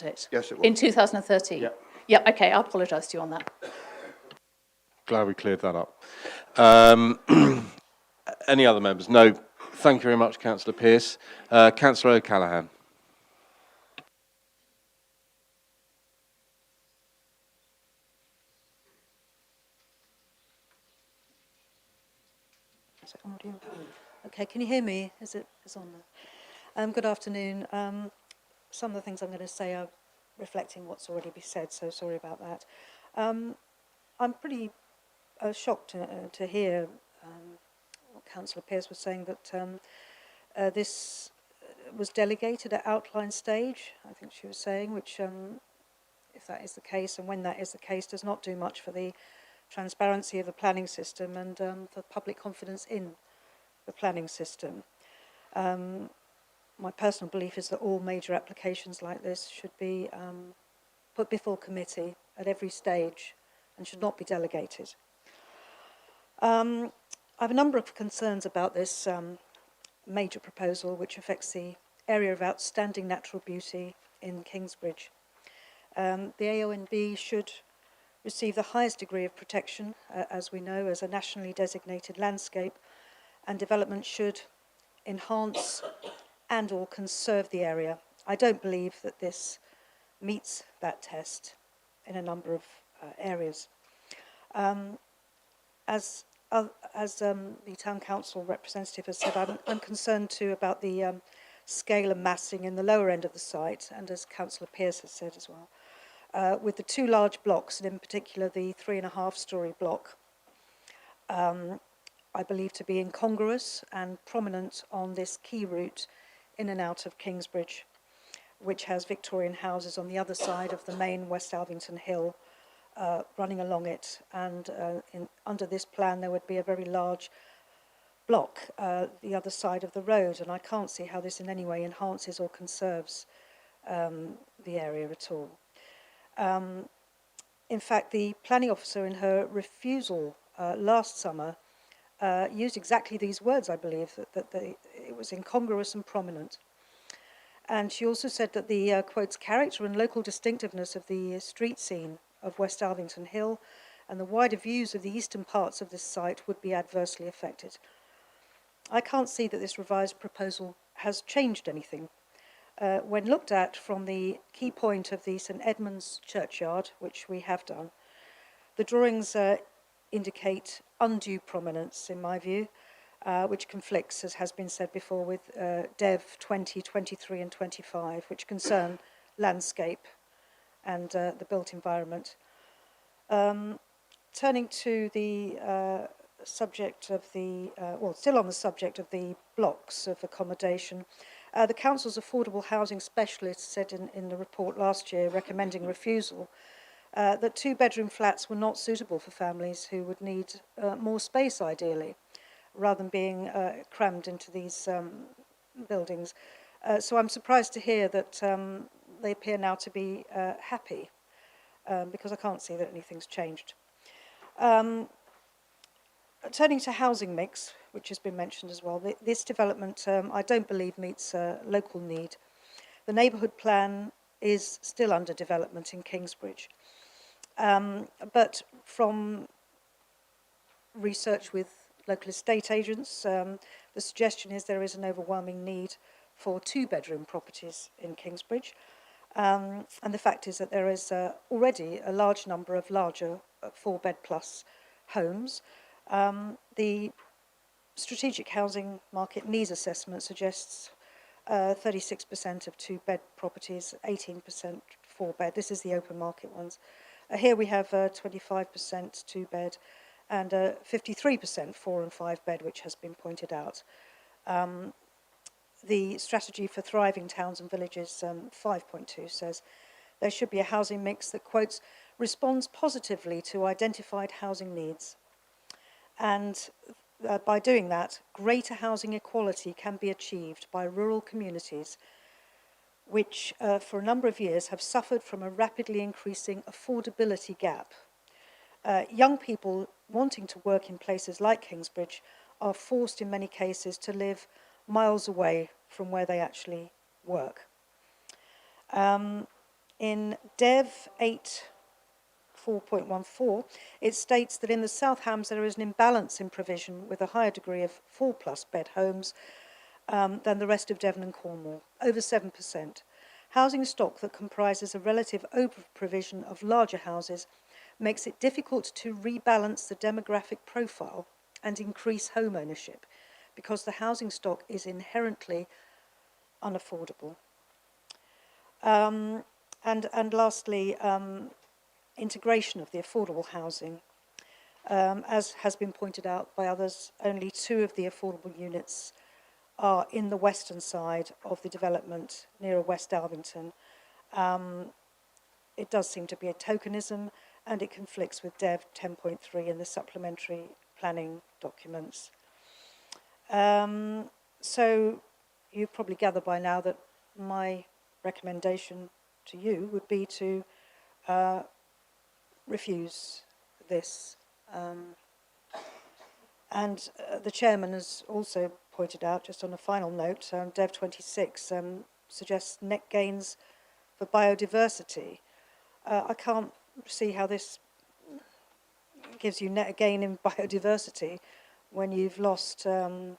it? Yes, it was. In 2013? Yeah. Yeah, okay, I apologise to you on that. Glad we cleared that up. Any other members? No. Thank you very much, Councillor Pearce. Councillor O'Callaghan. Okay, can you hear me? Is it on there? Good afternoon. Some of the things I'm going to say are reflecting what's already been said, so sorry about that. I'm pretty shocked to hear what Councillor Pearce was saying, that this was delegated at outline stage, I think she was saying, which, if that is the case, and when that is the case, does not do much for the transparency of the planning system and for public confidence in the planning system. My personal belief is that all major applications like this should be put before committee at every stage and should not be delegated. I have a number of concerns about this major proposal, which affects the area of outstanding natural beauty in Kingsbridge. The AONB should receive the highest degree of protection, as we know, as a nationally designated landscape, and development should enhance and or conserve the area. I don't believe that this meets that test in a number of areas. As the Town Council representative has said, I'm concerned too about the scale and massing in the lower end of the site, and as Councillor Pearce has said as well, with the two large blocks, and in particular the 3.5-storey block, I believe to be incongruous and prominent on this key route in and out of Kingsbridge, which has Victorian houses on the other side of the main West Alvington Hill, running along it, and under this plan there would be a very large block the other side of the road, and I can't see how this in any way enhances or conserves the area at all. In fact, the planning officer in her refusal last summer used exactly these words, I believe, that it was incongruous and prominent. And she also said that the, quotes, character and local distinctiveness of the street scene of West Alvington Hill and the wider views of the eastern parts of this site would be adversely affected. I can't see that this revised proposal has changed anything. When looked at from the key point of the St Edmund's churchyard, which we have done, the drawings indicate undue prominence, in my view, which conflicts, as has been said before, with Dev 20, 23 and 25, which concern landscape and the built environment. Turning to the subject of the, still on the subject of the blocks of accommodation, the Council's affordable housing specialist said in the report last year, recommending refusal, that two-bedroom flats were not suitable for families who would need more space, ideally, rather than being crammed into these buildings. So I'm surprised to hear that they appear now to be happy, because I can't see that anything's changed. Turning to housing mix, which has been mentioned as well, this development I don't believe meets local need. The neighbourhood plan is still under development in Kingsbridge. But from research with local estate agents, the suggestion is there is an overwhelming need for two-bedroom properties in Kingsbridge. And the fact is that there is already a large number of larger four-bed plus homes. The strategic housing market needs assessment suggests 36% of two-bed properties, 18% four-bed. This is the open market ones. Here we have 25% two-bed and 53% 4 and 5 bed, which has been pointed out. The strategy for thriving towns and villages 5.2 says there should be a housing mix that, quotes, responds positively to identified housing needs. And by doing that, greater housing equality can be achieved by rural communities which for a number of years have suffered from a rapidly increasing affordability gap. Young people wanting to work in places like Kingsbridge are forced in many cases to live miles away from where they actually work. In Dev 8 4.14, it states that in the South Hams there is an imbalance in provision with a higher degree of 4+ bed homes than the rest of Devon and Cornwall, over 7%. Housing stock that comprises a relative over-provision of larger houses makes it difficult to rebalance the demographic profile and increase home ownership because the housing stock is inherently unaffordable. And lastly, integration of the affordable housing. As has been pointed out by others, only 2 of the affordable units are in the western side of the development near West Alvington. It does seem to be a tokenism, and it conflicts with Dev 10.3 in the supplementary planning documents. So you probably gather by now that my recommendation to you would be to refuse this. And the chairman has also pointed out, just on a final note, Dev 26 suggests net gains for biodiversity. I can't see how this gives you net gain in biodiversity when you've lost all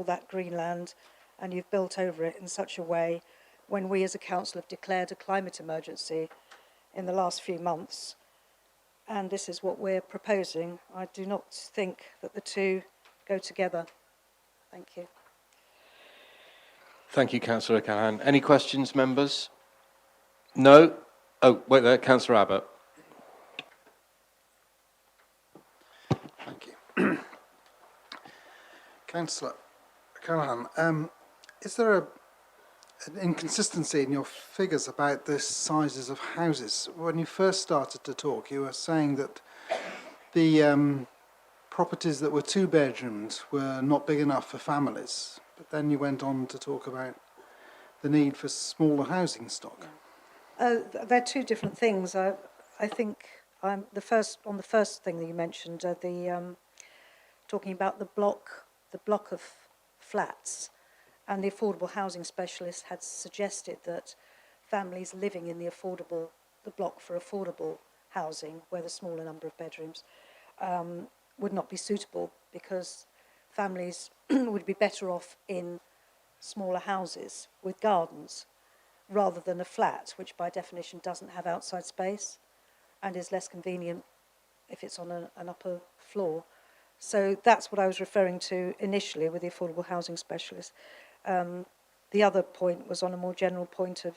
that green land and you've built over it in such a way when we as a council have declared a climate emergency in the last few months. And this is what we're proposing. I do not think that the two go together. Thank you. Thank you, Councillor O'Callaghan. Any questions, members? No? Oh, wait there, Councillor Abbott. Thank you. Councillor O'Callaghan, is there an inconsistency in your figures about the sizes of houses? When you first started to talk, you were saying that the properties that were 2 bedrooms were not big enough for families, but then you went on to talk about the need for smaller housing stock. They're 2 different things. I think the first thing that you mentioned, talking about the block of flats, and the affordable housing specialist had suggested that families living in the block for affordable housing, where the smaller number of bedrooms, would not be suitable because families would be better off in smaller houses with gardens rather than a flat, which by definition doesn't have outside space and is less convenient if it's on an upper floor. So that's what I was referring to initially with the affordable housing specialist. The other point was on a more general point of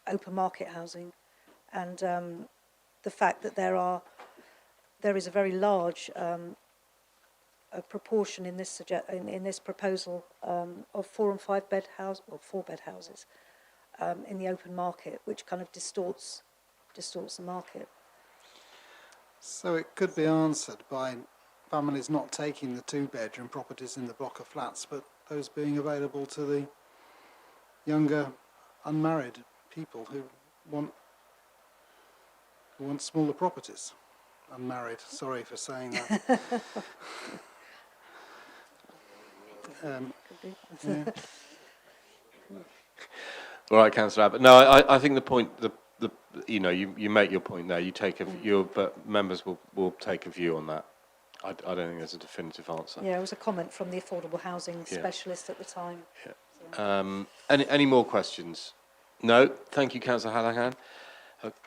open market housing and the fact that there is a very large a proportion in this proposal of 4 and 5 bed house or 4 bed houses in the open market, which kind of distorts the market. So it could be answered by families not taking the 2-bedroom properties in the block of flats, but those being available to the younger unmarried people who want smaller properties. Unmarried, sorry for saying that. Yeah. All right, Councillor Abbott. No, I think the point, you make your point there. You take a view, but members will take a view on that. I don't think there's a definitive answer. Yeah, it was a comment from the affordable housing specialist at the time. Yeah. So. Any more questions? No. Thank you, Councillor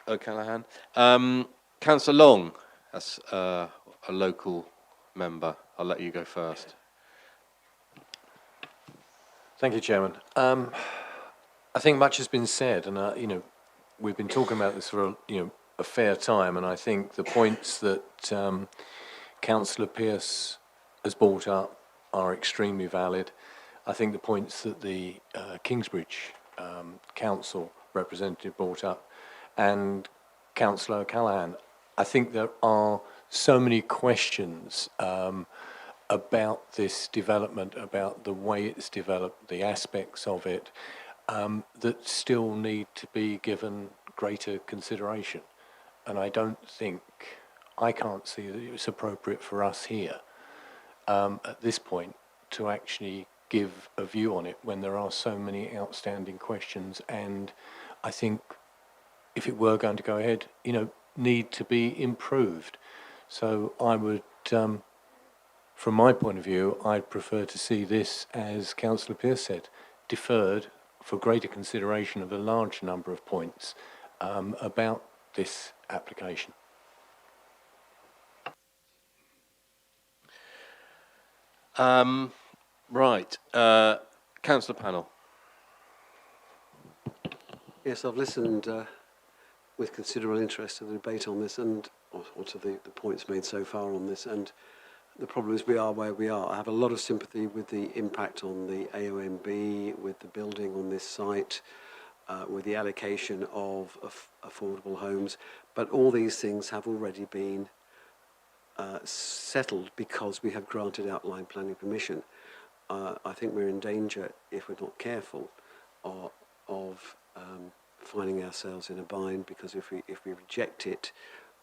O'Callaghan. Councillor Long, that's a local member. I'll let you go first. Thank you, Chairman. I think much has been said, and we've been talking about this for a fair time, and I think the points that Councillor Pearce has brought up are extremely valid. I think the points that the Kingsbridge Council representative brought up and Councillor O'Callaghan, I think there are so many questions about this development, about the way it's developed, the aspects of it, that still need to be given greater consideration. And I can't see that it's appropriate for us here at this point to actually give a view on it when there are so many outstanding questions and I think if it were going to go ahead, need to be improved. So I would, from my point of view, I'd prefer to see this, as Councillor Pearce said, deferred for greater consideration of a large number of points about this application. Right. Councillor Panel. Yes, I've listened with considerable interest to the debate on this and to the points made so far on this. And the problem is we are where we are. I have a lot of sympathy with the impact on the AONB, with the building on this site, with the allocation of affordable homes. But all these things have already been settled because we have granted outline planning permission. I think we're in danger, if we're not careful, of finding ourselves in a bind, because if we reject it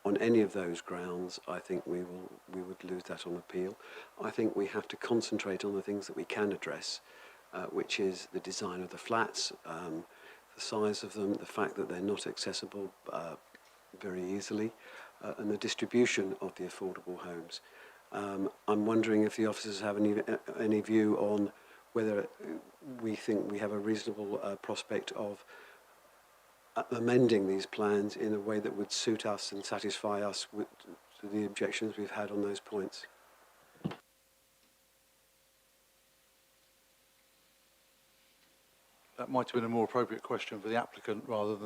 on any of those grounds, I think we would lose that on appeal. I think we have to concentrate on the things that we can address, which is the design of the flats, the size of them, the fact that they're not accessible very easily, and the distribution of the affordable homes. I'm wondering if the officers have any view on whether we think we have a reasonable prospect of amending these plans in a way that would suit us and satisfy us with the objections we've had on those points. That might have been a more appropriate question for the applicant rather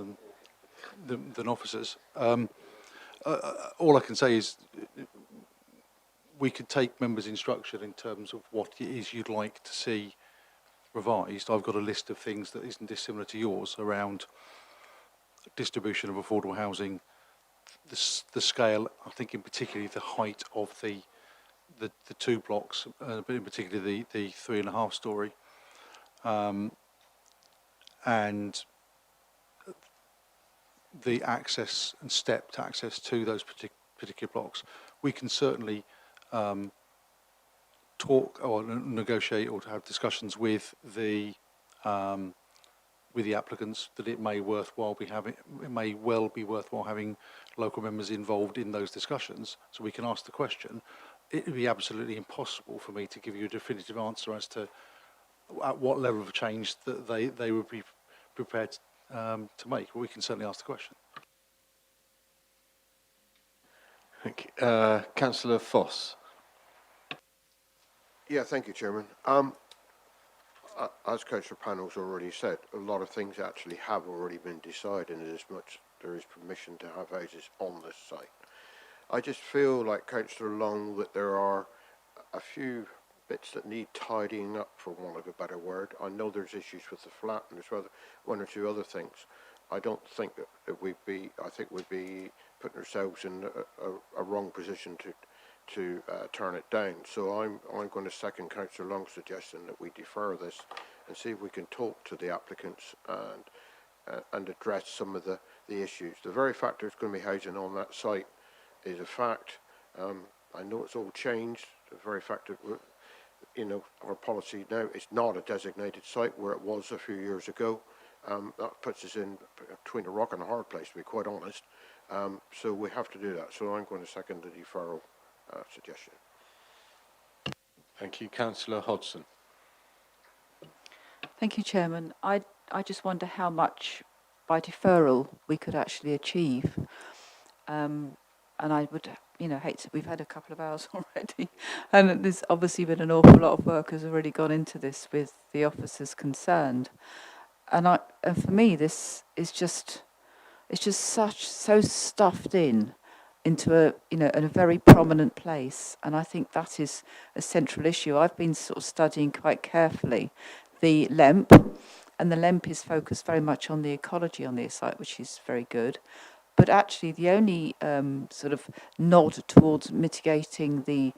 than officers. All I can say is we could take members' instruction in terms of what it is you'd like to see revised. I've got a list of things that isn't dissimilar to yours around distribution of affordable housing, the scale, I think in particularly the height of the two blocks, but in particular the 3.5 story, and the access and stepped access to those particular blocks. We can certainly talk or negotiate or have discussions with the applicants that it may well be worthwhile having local members involved in those discussions, so we can ask the question. It would be absolutely impossible for me to give you a definitive answer as to at what level of change that they would be prepared to make, but we can certainly ask the question. Thank you. Councillor Foss. Yeah, thank you, Chairman. As Councillor Panel's already said, a lot of things actually have already been decided, and as much there is permission to have houses on this site. I just feel like Councillor Long that there are a few bits that need tidying up, for want of a better word. I know there's issues with the flat and there's one or two other things. I don't think that we'd be putting ourselves in a wrong position to turn it down. So I'm going to second Councillor Long's suggestion that we defer this and see if we can talk to the applicants and address some of the issues. The very fact there's going to be housing on that site is a fact. I know it's all changed. The very fact that our policy now is not a designated site where it was a few years ago. That puts us in between a rock and a hard place, to be quite honest. So we have to do that. So I'm going to second the deferral suggestion. Thank you. Councillor Hodgson. Thank you, Chairman. I just wonder how much by deferral we could actually achieve. And I would, hate to, we've had a couple of hours already, and there's obviously been an awful lot of work has already gone into this with the officers concerned. And for me, this is it's just so stuffed into a very prominent place, and I think that is a central issue. I've been sort of studying quite carefully the LEMP, and the LEMP is focused very much on the ecology on the site, which is very good. But actually, the only sort of nod towards mitigating the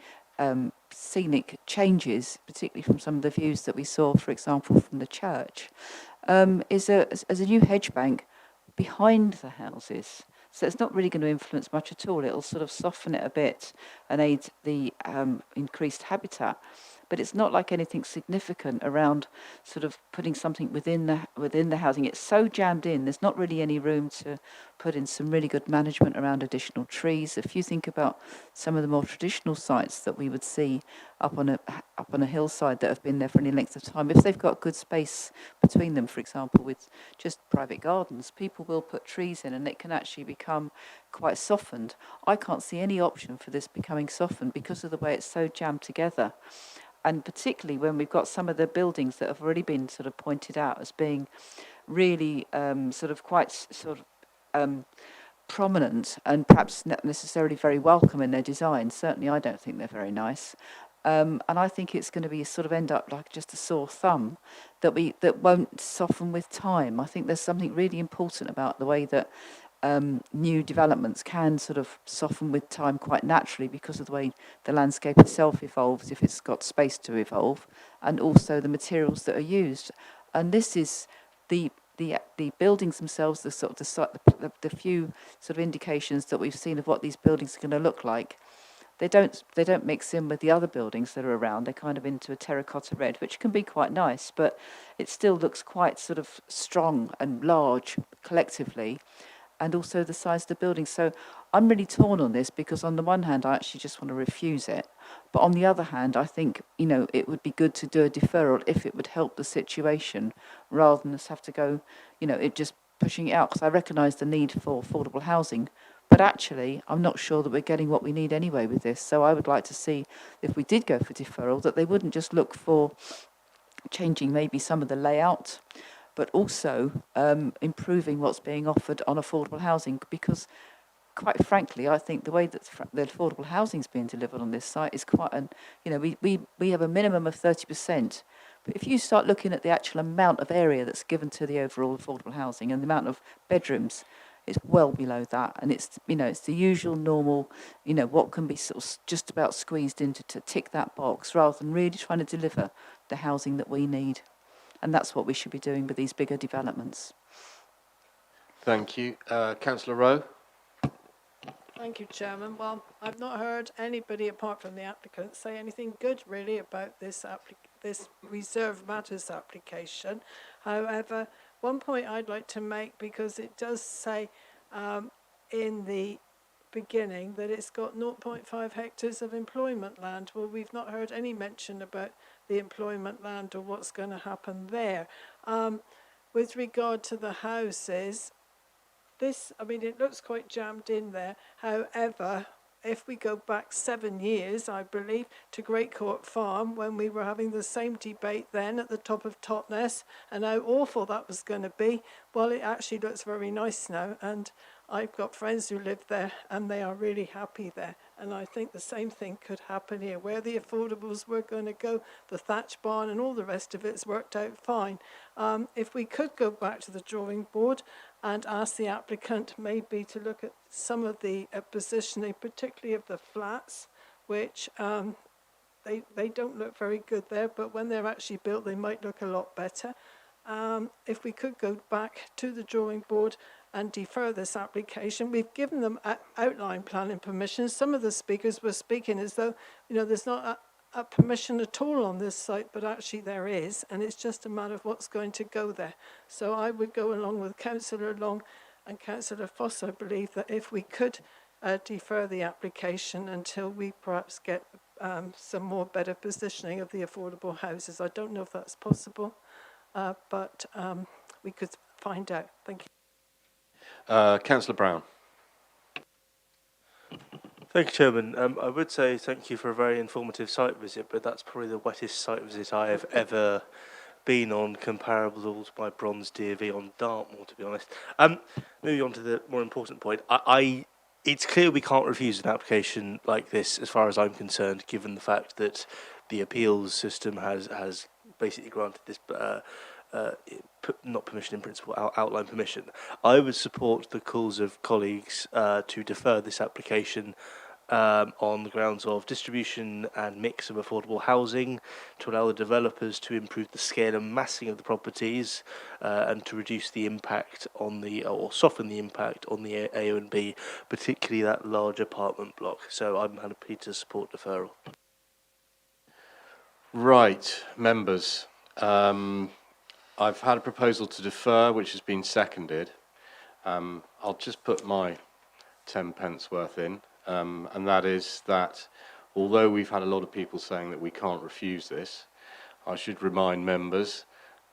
scenic changes, particularly from some of the views that we saw, for example, from the church, is a new hedge bank behind the houses. So it's not really going to influence much at all. It'll sort of soften it a bit and aid the increased habitat. but it's not like anything significant around sort of putting something within the housing. It's so jammed in. There's not really any room to put in some really good management around additional trees. If you think about some of the more traditional sites that we would see up on a hillside that have been there for any length of time, if they've got good space between them, for example, with just private gardens, people will put trees in and it can actually become quite softened. I can't see any option for this becoming softened because of the way it's so jammed together. And particularly when we've got some of the buildings that have already been sort of pointed out as being really prominent and perhaps not necessarily very welcome in their design. Certainly I don't think they're very nice. And I think it's going to be sort of end up like just a sore thumb that won't soften with time. I think there's something really important about the way that new developments can sort of soften with time quite naturally because of the way the landscape itself evolves if it's got space to evolve, and also the materials that are used. And this is the buildings themselves, the few sort of indications that we've seen of what these buildings are going to look like. They don't mix in with the other buildings that are around. They're kind of into a terracotta red, which can be quite nice, but it still looks quite sort of strong and large collectively, and also the size of the building. So I'm really torn on this because on the one hand, I actually just want to refuse it. But on the other hand, I think, it would be good to do a deferral if it would help the situation rather than us have to go, it just pushing it out, because I recognise the need for affordable housing. But actually, I'm not sure that we're getting what we need anyway with this. So I would like to see, if we did go for deferral, that they wouldn't just look for changing maybe some of the layout, but also improving what's being offered on affordable housing. Because, quite frankly, I think the way that the affordable housing is being delivered on this site is quite we have a minimum of 30%. But if you start looking at the actual amount of area that's given to the overall affordable housing and the amount of bedrooms, it's well below that, and it's the usual normal, what can be sort of just about squeezed into to tick that box, rather than really trying to deliver the housing that we need, and that's what we should be doing with these bigger developments. Thank you, Councillor Rowe. Thank you, Chairman. Well, I've not heard anybody apart from the applicant say anything good really about this reserve matters application. However, one point I'd like to make, because it does say in the beginning that it's got 0.5 hectares of employment land. Well, we've not heard any mention about the employment land or what's going to happen there. With regard to the houses, it looks quite jammed in there. However, if we go back 7 years, I believe, to Great Court Farm, when we were having the same debate then at the top of Totnes, and how awful that was going to be, well, it actually looks very nice now, and I've got friends who live there, and they are really happy there. And I think the same thing could happen here. Where the affordables were going to go, the thatch barn and all the rest of it's worked out fine. If we could go back to the drawing board and ask the applicant maybe to look at some of the positioning, particularly of the flats, which they don't look very good there, but when they're actually built, they might look a lot better. If we could go back to the drawing board and defer this application. We've given them outline planning permission. Some of the speakers were speaking as though, there's not a permission at all on this site, but actually there is, and it's just a matter of what's going to go there. So I would go along with Councillor Long and Councillor Foss, I believe, that if we could defer the application until we perhaps get some more better positioning of the affordable houses. I don't know if that's possible, but we could find out. Thank you. Councillor Brown. Thank you, Chairman. I would say thank you for a very informative site visit, but that's probably the wettest site visit I have ever been on, comparable to my bronze DV on Dartmoor, to be honest. Moving on to the more important point, it's clear we can't refuse an application like this, as far as I'm concerned, given the fact that the appeals system has basically granted this not permission in principle, outline permission. I would support the calls of colleagues to defer this application on the grounds of distribution and mix of affordable housing, to allow the developers to improve the scale and massing of the properties, and to reduce the impact on or soften the impact on the A and B, particularly that large apartment block. So I'm happy to support deferral. Right, members. I've had a proposal to defer, which has been seconded. I'll just put my 10 pence worth in, and that is that although we've had a lot of people saying that we can't refuse this, I should remind members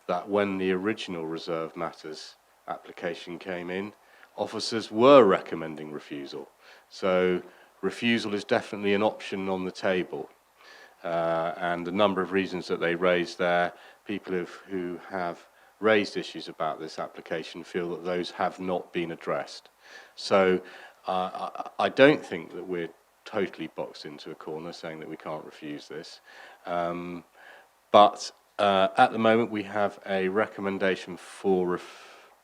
that when the original reserve matters application came in, officers were recommending refusal. So refusal is definitely an option on the table. And a number of reasons that they raised there, people who have raised issues about this application feel that those have not been addressed. So I don't think that we're totally boxed into a corner saying that we can't refuse this. But at the moment we have a recommendation for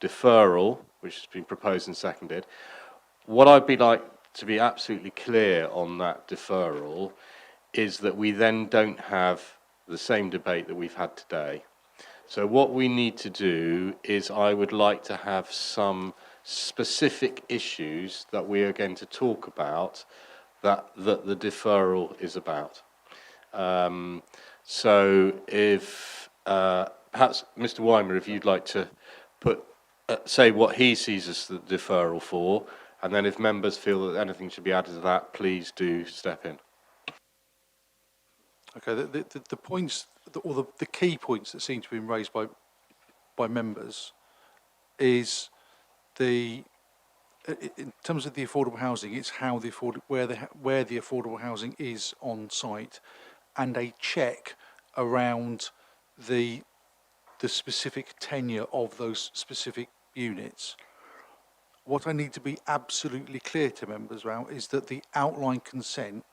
deferral, which has been proposed and seconded. What I'd be like to be absolutely clear on that deferral is that we then don't have the same debate that we've had today. So what we need to do is I would like to have some specific issues that we are going to talk about that the deferral is about. So if perhaps Mr. Weimer, if you'd like to say what he sees as the deferral for, and then if members feel that anything should be added to that, please do step in. Okay, the points, or the key points that seem to be raised by members is in terms of the affordable housing, it's how where the affordable housing is on site, and a check around the specific tenure of those specific units. What I need to be absolutely clear to members around is that the outline consent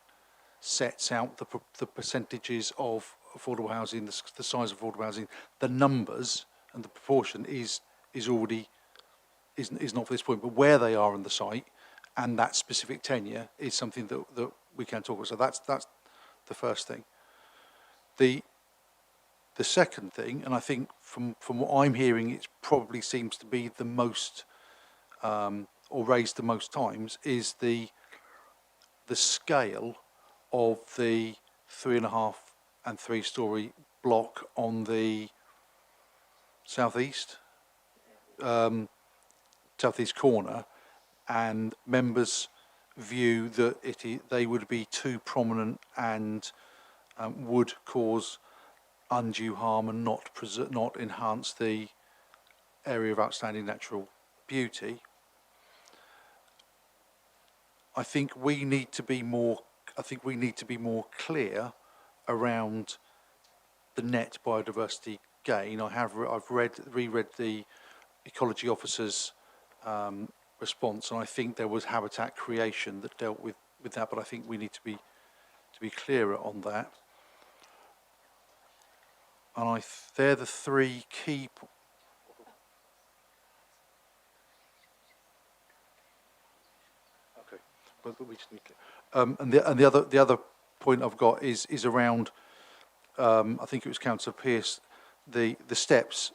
sets out the percentages of affordable housing, the size of affordable housing, the numbers and the proportion is not for this point, but where they are on the site and that specific tenure is something that we can talk about. So that's the first thing. The second thing, and I think from what I'm hearing, it probably seems to be the most or raised the most times, is the scale of the 3.5 and 3-storey block on the southeast corner, and members' view that they would be too prominent and would cause undue harm and not enhance the area of outstanding natural beauty. I think we need to be more clear around the net biodiversity gain. I've reread the ecology officer's response, and I think there was habitat creation that dealt with that, but I think we need to be clearer on that. And they're the three key. Okay, but we just need to. And the other point I've got is around. I think it was Councillor Pearce, the steps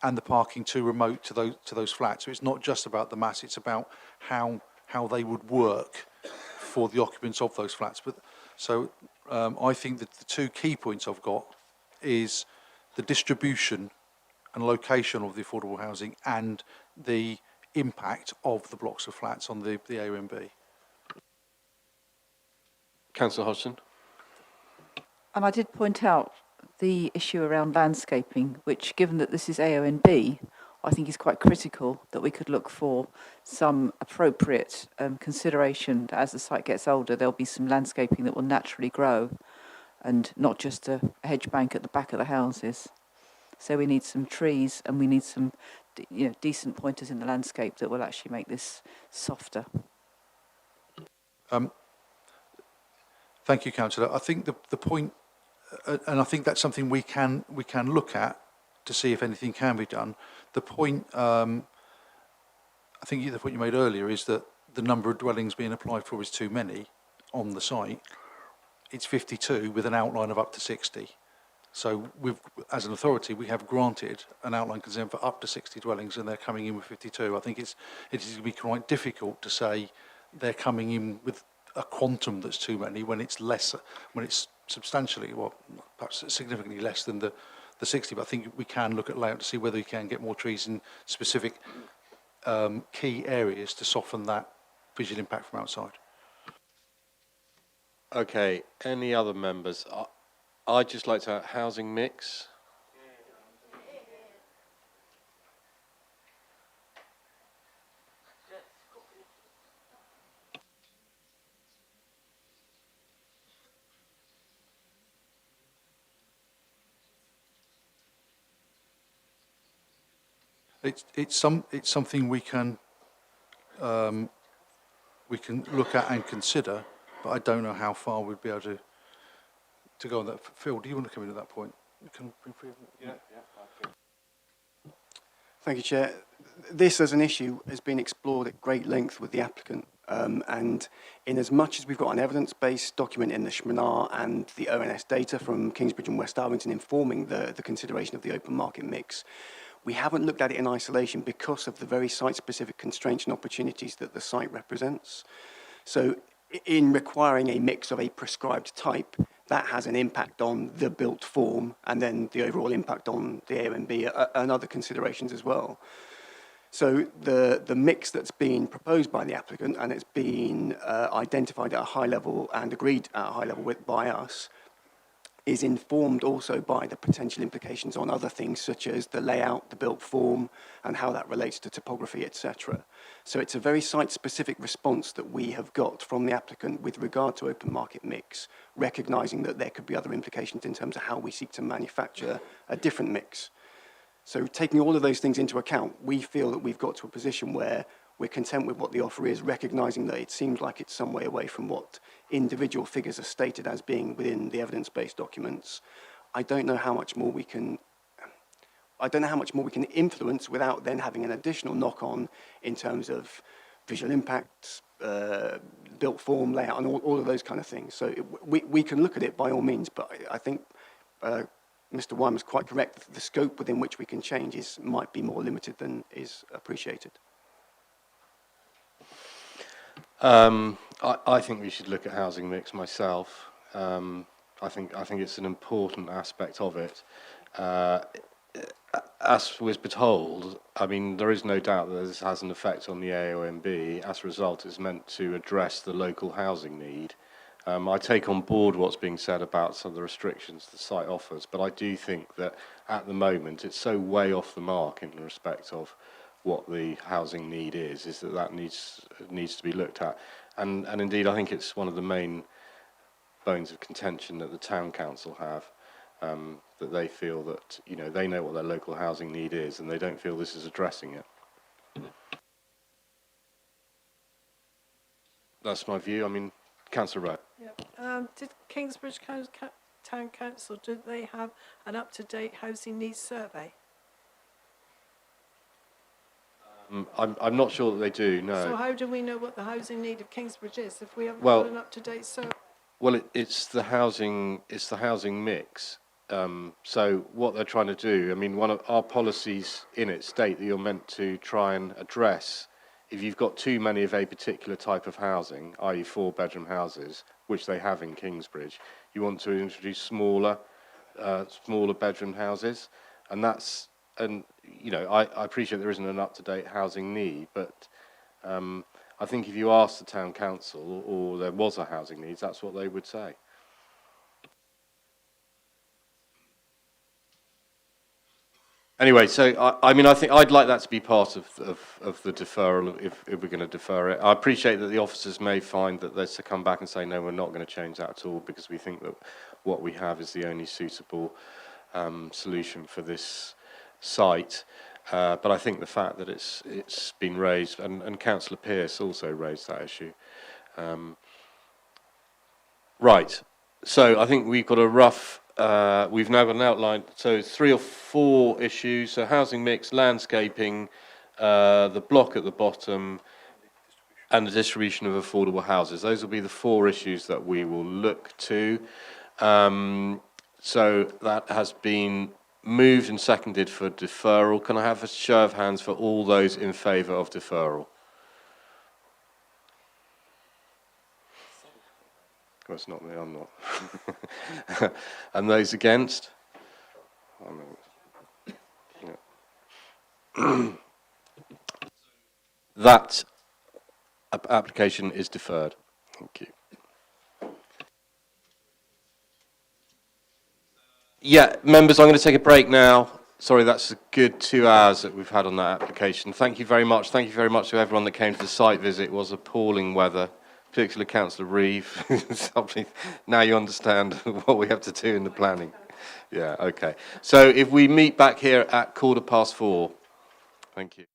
and the parking too remote to those flats. So it's not just about the mass; it's about how they would work for the occupants of those flats. But so I think that the two key points I've got is the distribution and location of the affordable housing and the impact of the blocks of flats on the AONB. Councillor Hodgson. And I did point out the issue around landscaping, which, given that this is AONB, I think is quite critical that we could look for some appropriate consideration that as the site gets older, there'll be some landscaping that will naturally grow and not just a hedge bank at the back of the houses. So we need some trees and we need some decent pointers in the landscape that will actually make this softer. Thank you, Councillor. I think the point, and I think that's something we can look at to see if anything can be done. The point, I think the point you made earlier is that the number of dwellings being applied for is too many on the site. It's 52 with an outline of up to 60. So as an authority, we have granted an outline consent for up to 60 dwellings, and they're coming in with 52. I think it is going to be quite difficult to say they're coming in with a quantum that's too many when it's less, when it's substantially, well, perhaps significantly less than the 60, but I think we can look at layout to see whether you can get more trees in specific key areas to soften that visual impact from outside. Okay, any other members? I'd just like to housing mix. It's something we can look at and consider, but I don't know how far we'd be able to go on that. Phil, do you want to come in at that point? Thank you, Chair. This as an issue has been explored at great length with the applicant, and in as much as we've got an evidence-based document in the Shmanar and the ONS data from Kingsbridge and West Darlington informing the consideration of the open market mix, we haven't looked at it in isolation because of the very site-specific constraints and opportunities that the site represents. So in requiring a mix of a prescribed type, that has an impact on the built form and then the overall impact on the AONB and other considerations as well. So the mix that's been proposed by the applicant and it's been identified at a high level and agreed at a high level by us is informed also by the potential implications on other things such as the layout, the built form, and how that relates to topography, etc. So it's a very site-specific response that we have got from the applicant with regard to open market mix, recognising that there could be other implications in terms of how we seek to manufacture a different mix. So taking all of those things into account, we feel that we've got to a position where we're content with what the offer is, recognising that it seems like it's some way away from what individual figures are stated as being within the evidence-based documents. I don't know how much more we can influence without then having an additional knock-on in terms of visual impacts, built form, layout, and all of those kind of things. So we can look at it by all means, but I think Mr. Wyman's quite correct. The scope within which we can change might be more limited than is appreciated. I think we should look at housing mix myself. I think it's an important aspect of it. As was told, I mean, there is no doubt that this has an effect on the AONB. As a result, it's meant to address the local housing need. I take on board what's being said about some of the restrictions the site offers, but I do think that at the moment it's so way off the mark in respect of what the housing need is that needs to be looked at. And indeed, I think it's one of the main bones of contention that the town council have, that they feel that, you know, they know what their local housing need is and they don't feel this is addressing it. That's my view. I mean, Councillor Rowe. Yeah. Did Kingsbridge Town Council, did they have an up-to-date housing needs survey? I'm not sure that they do, no. So how do we know what the housing need of Kingsbridge is if we haven't Well, got an up-to-date survey? Well, it's the housing mix. So what they're trying to do, I mean, one of our policies in it state that you're meant to try and address if you've got too many of a particular type of housing, i.e. 4-bedroom houses, which they have in Kingsbridge, you want to introduce smaller bedroom houses, and you know, I appreciate there isn't an up-to-date housing need, but I think if you ask the town council or there was a housing needs, that's what they would say. Anyway, so I mean, I think I'd like that to be part of the deferral if we're going to defer it. I appreciate that the officers may find that they're to come back and say, no, we're not going to change that at all because we think that what we have is the only suitable solution for this site. But I think the fact that it's been raised, and Councillor Pearce also raised that issue. Right, so I think we've got a rough, we've now got an outline, so 3 or 4 issues, so housing mix, landscaping, the block at the bottom, and the distribution of affordable houses. Those will be the 4 issues that we will look to. So that has been moved and seconded for deferral. Can I have a show of hands for all those in favour of deferral? Well, it's not me, I'm not. And those against? Yeah. That application is deferred. Thank you. Yeah, members, I'm going to take a break now. Sorry, that's a good 2 hours that we've had on that application. Thank you very much. Thank you very much to everyone that came to the site visit. It was appalling weather, particularly Councillor Reeve. Now you understand what we have to do in the planning. Yeah, okay. So if we meet back here at 4:15. Thank you.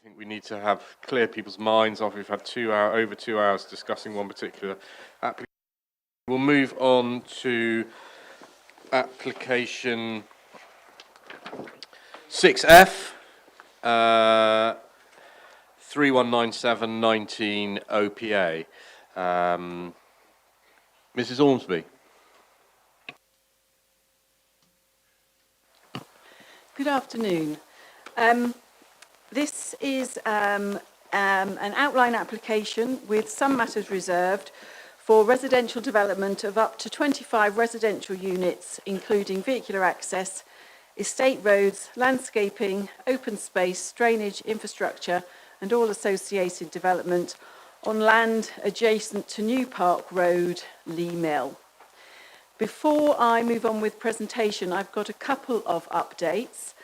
you think we need to have clear people's minds after we've had over 2 hours discussing one particular application. We'll move on to application 6F, 319719 OPA. Mrs. Ormsby. Good afternoon. This is an outline application with some matters reserved for residential development of up to 25 residential units, including vehicular access, estate roads, landscaping, open space, drainage, infrastructure, and all associated development on land adjacent to New Park Road, Lee Mill. Before I move on with presentation, I've got a couple of updates.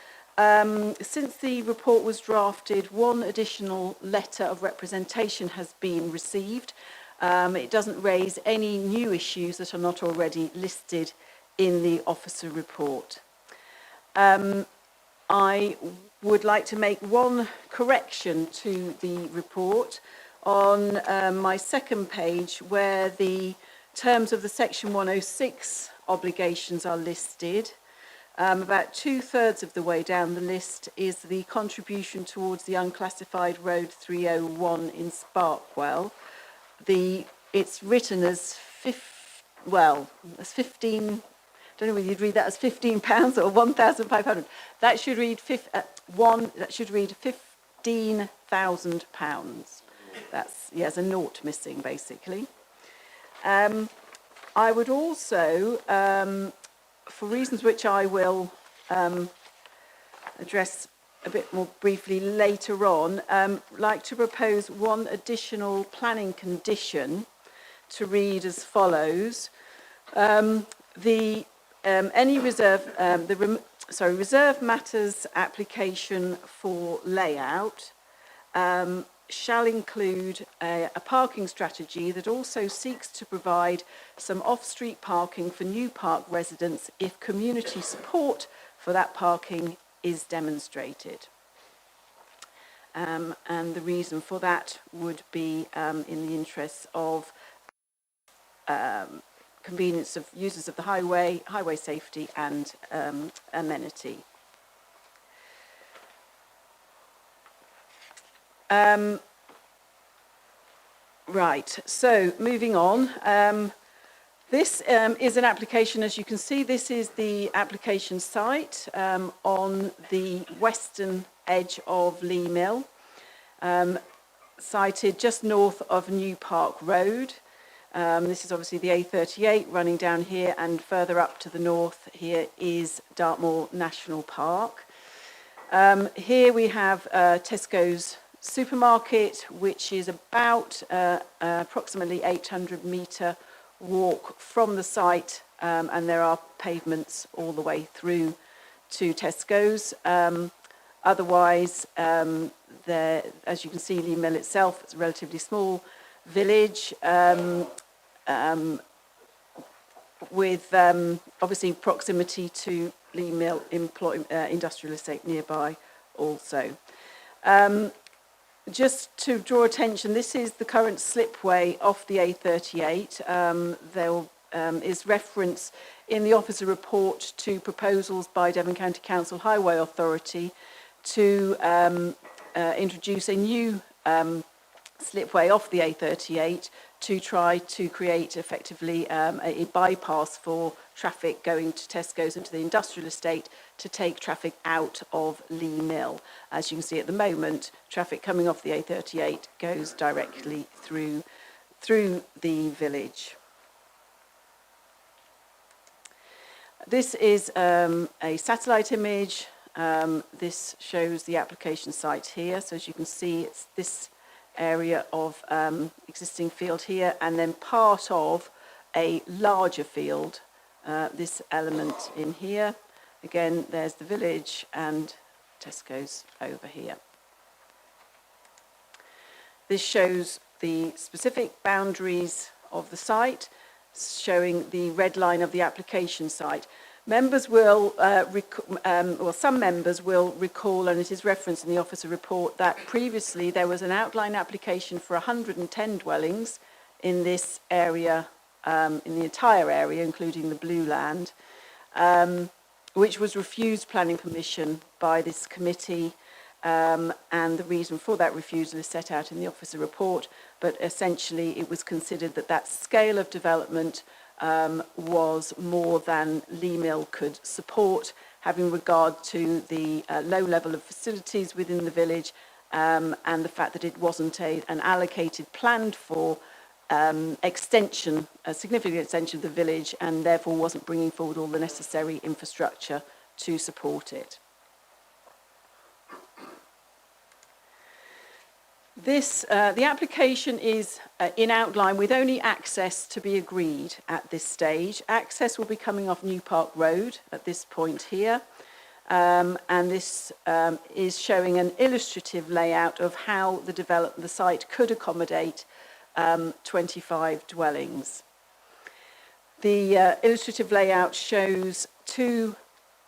Since the report was drafted, one additional letter of representation has been received. It doesn't raise any new issues that are not already listed in the officer report. I would like to make one correction to the report on my second page, where the terms of the Section 106 obligations are listed. About 2/3 of the way down the list is the contribution towards the unclassified road 301 in Sparkwell. It's written as 15. I don't know whether you'd read that as £15 or 1,500. That should read £15,000. That's a nought missing basically. I would also, for reasons which I will address a bit more briefly later on, like to propose one additional planning condition to read as follows. Reserve matters application for layout shall include a parking strategy that also seeks to provide some off-street parking for New Park residents if community support for that parking is demonstrated. And the reason for that would be in the interests of convenience of users of the highway safety and amenity. Right, so moving on. This is an application, as you can see, this is the application site on the western edge of Lee Mill, sited just north of New Park Road. This is obviously the A38 running down here, and further up to the north here is Dartmoor National Park. Here we have Tesco's supermarket, which is about approximately 800-metre walk from the site, and there are pavements all the way through to Tesco's. Otherwise, as you can see, Lee Mill itself is a relatively small village with obviously proximity to Lee Mill industrial estate nearby also. Just to draw attention, this is the current slipway off the A38. There is reference in the officer report to proposals by Devon County Council Highway Authority to introduce a new slipway off the A38 to try to create effectively a bypass for traffic going to Tesco's and to the industrial estate to take traffic out of Lee Mill. As you can see at the moment, traffic coming off the A38 goes directly through the village. This is a satellite image. This shows the application site here. So as you can see, it's this area of existing field here, and then part of a larger field, this element in here. Again, there's the village and Tesco's over here. This shows the specific boundaries of the site, showing the red line of the application site. Members will, some members will recall, and it is referenced in the officer report, that previously there was an outline application for 110 dwellings in this area, in the entire area, including the Blue Land, which was refused planning permission by this committee, and the reason for that refusal is set out in the officer report, but essentially it was considered that that scale of development was more than Lee Mill could support, having regard to the low level of facilities within the village, and the fact that it wasn't an allocated, planned for extension, a significant extension of the village, and therefore wasn't bringing forward all the necessary infrastructure to support it. The application is in outline with only access to be agreed at this stage. Access will be coming off New Park Road at this point here, and this is showing an illustrative layout of how the site could accommodate 25 dwellings. The illustrative layout shows two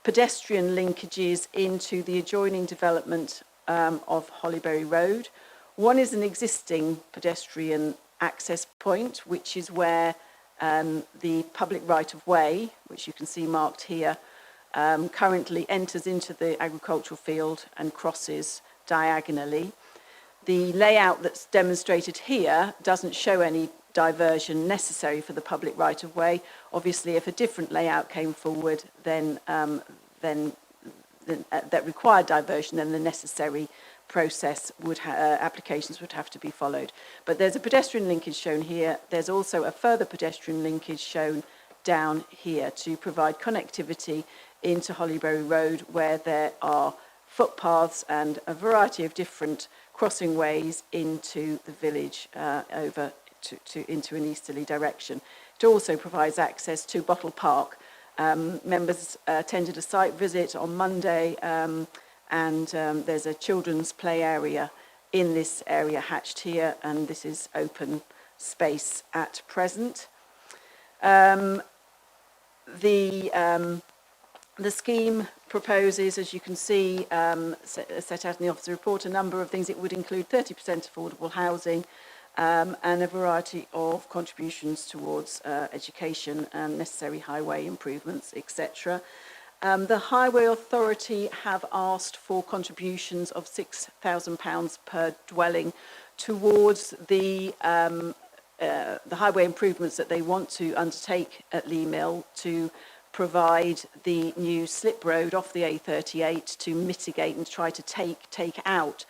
pedestrian linkages into the adjoining development of Hollyberry Road. One is an existing pedestrian access point, which is where the public right-of-way, which you can see marked here, currently enters into the agricultural field and crosses diagonally. The layout that's demonstrated here doesn't show any diversion necessary for the public right-of-way. Obviously, if a different layout came forward, then that required diversion, then the necessary process applications would have to be followed. But there's a pedestrian linkage shown here. There's also a further pedestrian linkage shown down here to provide connectivity into Hollyberry Road, where there are footpaths and a variety of different crossing ways into the village over into an easterly direction. It also provides access to Bottle Park. Members attended a site visit on Monday, and there's a children's play area in this area hatched here, and this is open space at present. The scheme proposes, as you can see, set out in the officer report, a number of things. It would include 30% affordable housing and a variety of contributions towards education and necessary highway improvements, etc. The Highway Authority have asked for contributions of £6,000 per dwelling towards the highway improvements that they want to undertake at Lee Mill to provide the new slip road off the A38 to mitigate and try to take out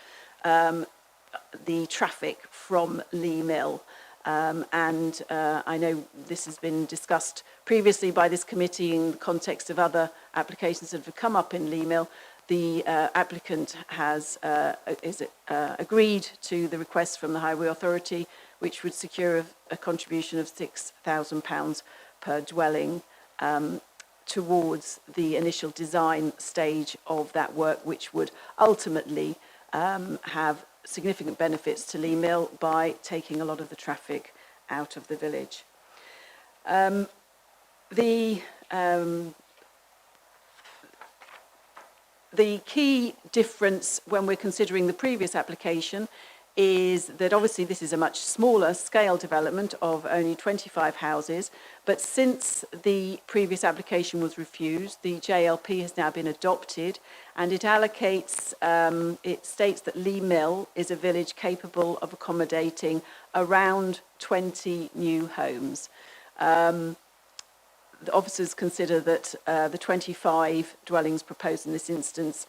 the traffic from Lee Mill. And I know this has been discussed previously by this committee in the context of other applications that have come up in Lee Mill. The applicant has agreed to the request from the Highway Authority, which would secure a contribution of £6,000 per dwelling towards the initial design stage of that work, which would ultimately have significant benefits to Lee Mill by taking a lot of the traffic out of the village. The key difference when we're considering the previous application is that obviously this is a much smaller scale development of only 25 houses, but since the previous application was refused, the JLP has now been adopted, and it allocates, it states that Lee Mill is a village capable of accommodating around 20 new homes. The officers consider that the 25 dwellings proposed in this instance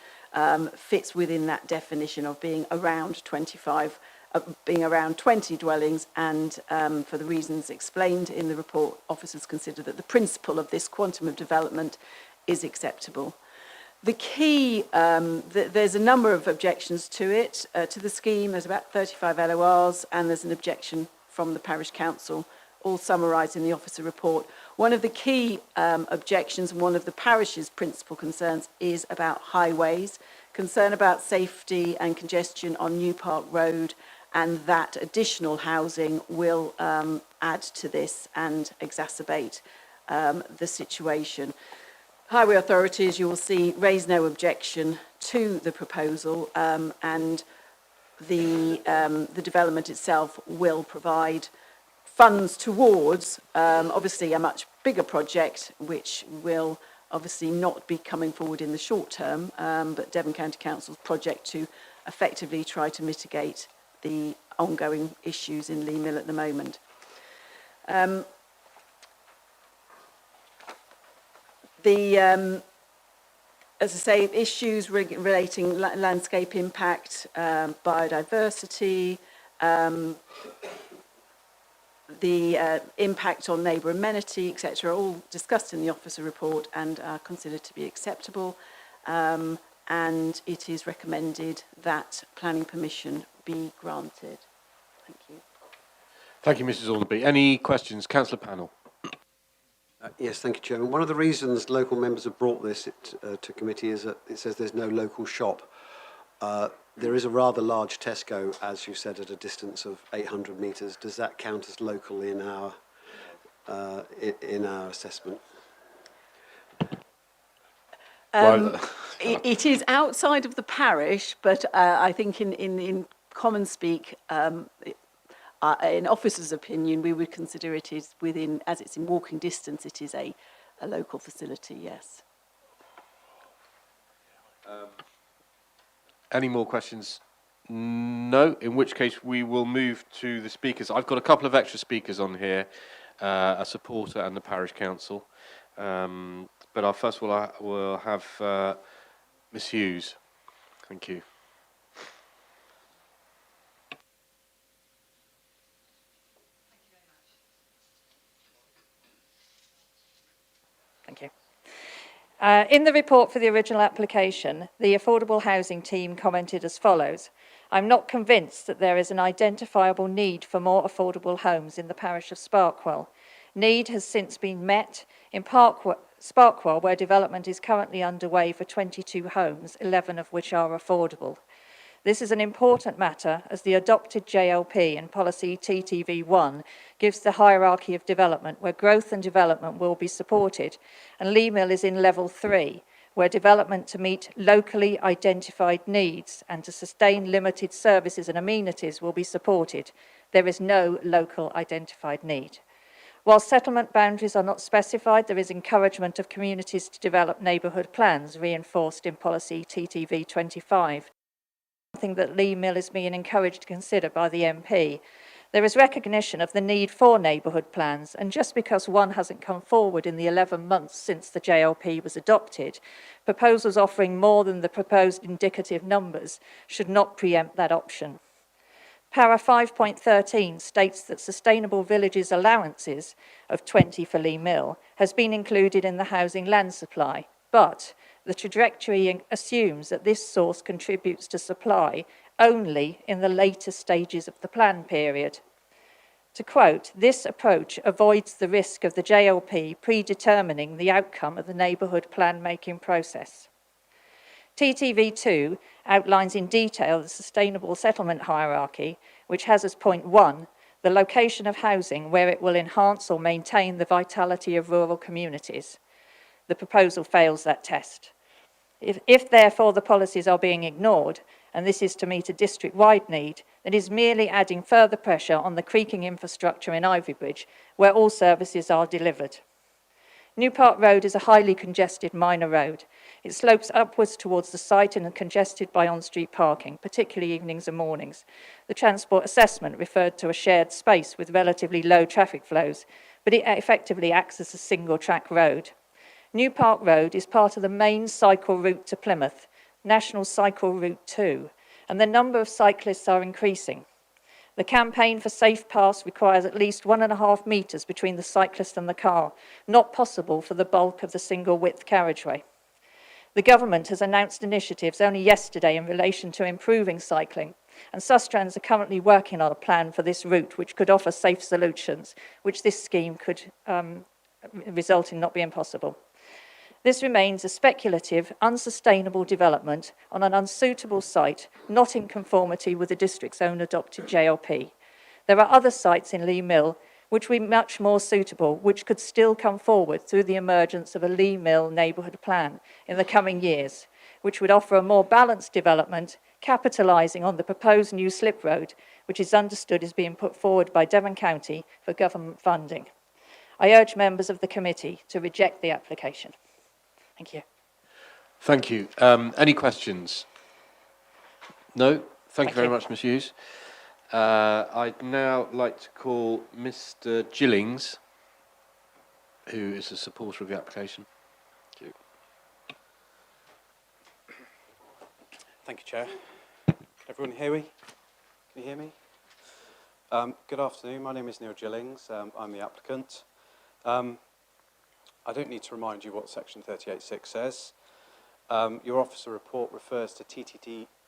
fits within that definition of being around 25, being around 20 dwellings, and for the reasons explained in the report, officers consider that the principle of this quantum of development is acceptable. The key, there's a number of objections to it, to the scheme. There's about 35 LORs, and there's an objection from the parish council, all summarised in the officer report. One of the key objections and one of the parish's principal concerns is about highways, concern about safety and congestion on New Park Road, and that additional housing will add to this and exacerbate the situation. highway authorities, you will see, raise no objection to the proposal, and the development itself will provide funds towards, obviously, a much bigger project, which will obviously not be coming forward in the short term, but Devon County Council's project to effectively try to mitigate the ongoing issues in Lee Mill at the moment. As I say, issues relating landscape impact, biodiversity, the impact on neighbour amenity, etc., are all discussed in the officer report and are considered to be acceptable. And it is recommended that planning permission be granted. Thank you. Thank you, Mrs. Alderby. Any questions? Councillor Panel. Yes, thank you, Chairman. One of the reasons local members have brought this to committee is that it says there's no local shop. There is a rather large Tesco, as you said, at a distance of 800 metres. Does that count as local in our assessment? It is outside of the parish, but I think in common speak, in officer's opinion, we would consider it is within, as it's in walking distance, it is a local facility, yes. Any more questions? No, in which case we will move to the speakers. I've got a couple of extra speakers on here, a supporter and the parish council. But first of all, we'll have Ms. Hughes. Thank you. Thank you. In the report for the original application, the affordable housing team commented as follows: I'm not convinced that there is an identifiable need for more affordable homes in the parish of Sparkwell. Need has since been met in Sparkwell, where development is currently underway for 22 homes, 11 of which are affordable. This is an important matter as the adopted JLP and policy TTV1 gives the hierarchy of development where growth and development will be supported, and Lee Mill is in level 3, where development to meet locally identified needs and to sustain limited services and amenities will be supported. There is no local identified need. While settlement boundaries are not specified, there is encouragement of communities to develop neighbourhood plans reinforced in policy TTV 25. Something that Lee Mill is being encouraged to consider by the MP. There is recognition of the need for neighbourhood plans, and just because one hasn't come forward in the 11 months since the JLP was adopted, proposals offering more than the proposed indicative numbers should not preempt that option. Para 5.13 states that Sustainable Villages allowances of 20 for Lee Mill has been included in the housing land supply, but the trajectory assumes that this source contributes to supply only in the later stages of the plan period. To quote, this approach avoids the risk of the JLP predetermining the outcome of the neighbourhood plan making process. TTV2 outlines in detail the sustainable settlement hierarchy, which has as point 1 the location of housing where it will enhance or maintain the vitality of rural communities. The proposal fails that test. If therefore the policies are being ignored, and this is to meet a district-wide need, that is merely adding further pressure on the creaking infrastructure in Ivybridge, where all services are delivered. New Park Road is a highly congested minor road. It slopes upwards towards the site and is congested by on-street parking, particularly evenings and mornings. The transport assessment referred to a shared space with relatively low traffic flows, but it effectively acts as a single-track road. New Park Road is part of the main cycle route to Plymouth, National Cycle Route 2, and the number of cyclists are increasing. The campaign for Safe Pass requires at least 1.5 metres between the cyclist and the car, not possible for the bulk of the single-width carriageway. The government has announced initiatives only yesterday in relation to improving cycling, and Sustrans are currently working on a plan for this route which could offer safe solutions, which this scheme could result in not being possible. This remains a speculative, unsustainable development on an unsuitable site, not in conformity with the district's own adopted JLP. There are other sites in Lee Mill which would be much more suitable, which could still come forward through the emergence of a Lee Mill neighbourhood plan in the coming years, which would offer a more balanced development, capitalising on the proposed new slip road, which is understood as being put forward by Devon County for government funding. I urge members of the committee to reject the application. Thank you. Thank you. Any questions? No? Thank you very much, Ms Hughes. I'd now like to call Mr Gillings, who is a supporter of the application. Thank you. Thank you, Chair. Everyone hear me? Can you hear me? Good afternoon. My name is Neil Gillings. I'm the applicant. I don't need to remind you what Section 38.6 says. Your officer report refers to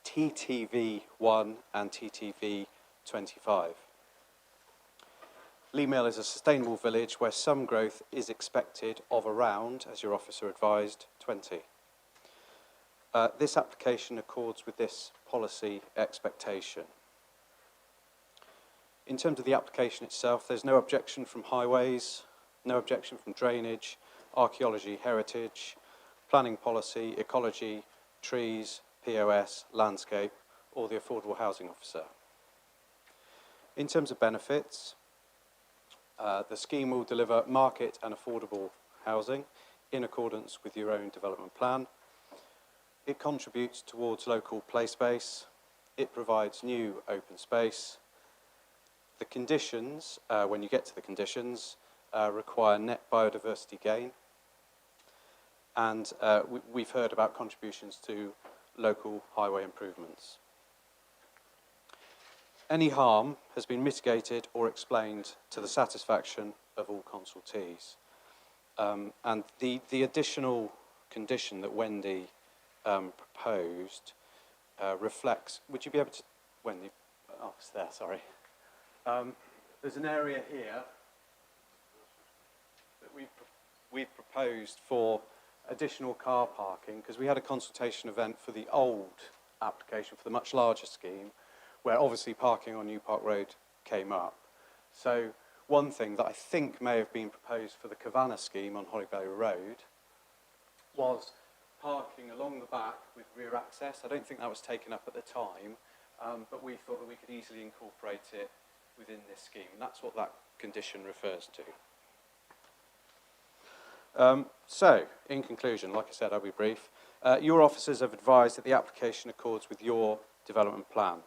TTV1 and TTV25. Lee Mill is a sustainable village where some growth is expected of around, as your officer advised, 20. This application accords with this policy expectation. In terms of the application itself, there's no objection from highways, no objection from drainage, archaeology, heritage, planning policy, ecology, trees, POS, landscape, or the affordable housing officer. In terms of benefits, the scheme will deliver market and affordable housing in accordance with your own development plan. It contributes towards local play space. It provides new open space. The conditions, when you get to the conditions, require net biodiversity gain. And we've heard about contributions to local highway improvements. Any harm has been mitigated or explained to the satisfaction of all consultees. And the additional condition that Wendy proposed reflects, would you be able to, Wendy, oh, it's there, sorry. There's an area here that we've proposed for additional car parking, because we had a consultation event for the old application, for the much larger scheme, where obviously parking on New Park Road came up. So one thing that I think may have been proposed for the Cavanagh scheme on Holly Valley Road was parking along the back with rear access. I don't think that was taken up at the time, but we thought that we could easily incorporate it within this scheme. And that's what that condition refers to. So, in conclusion, like I said, I'll be brief. Your officers have advised that the application accords with your development plan.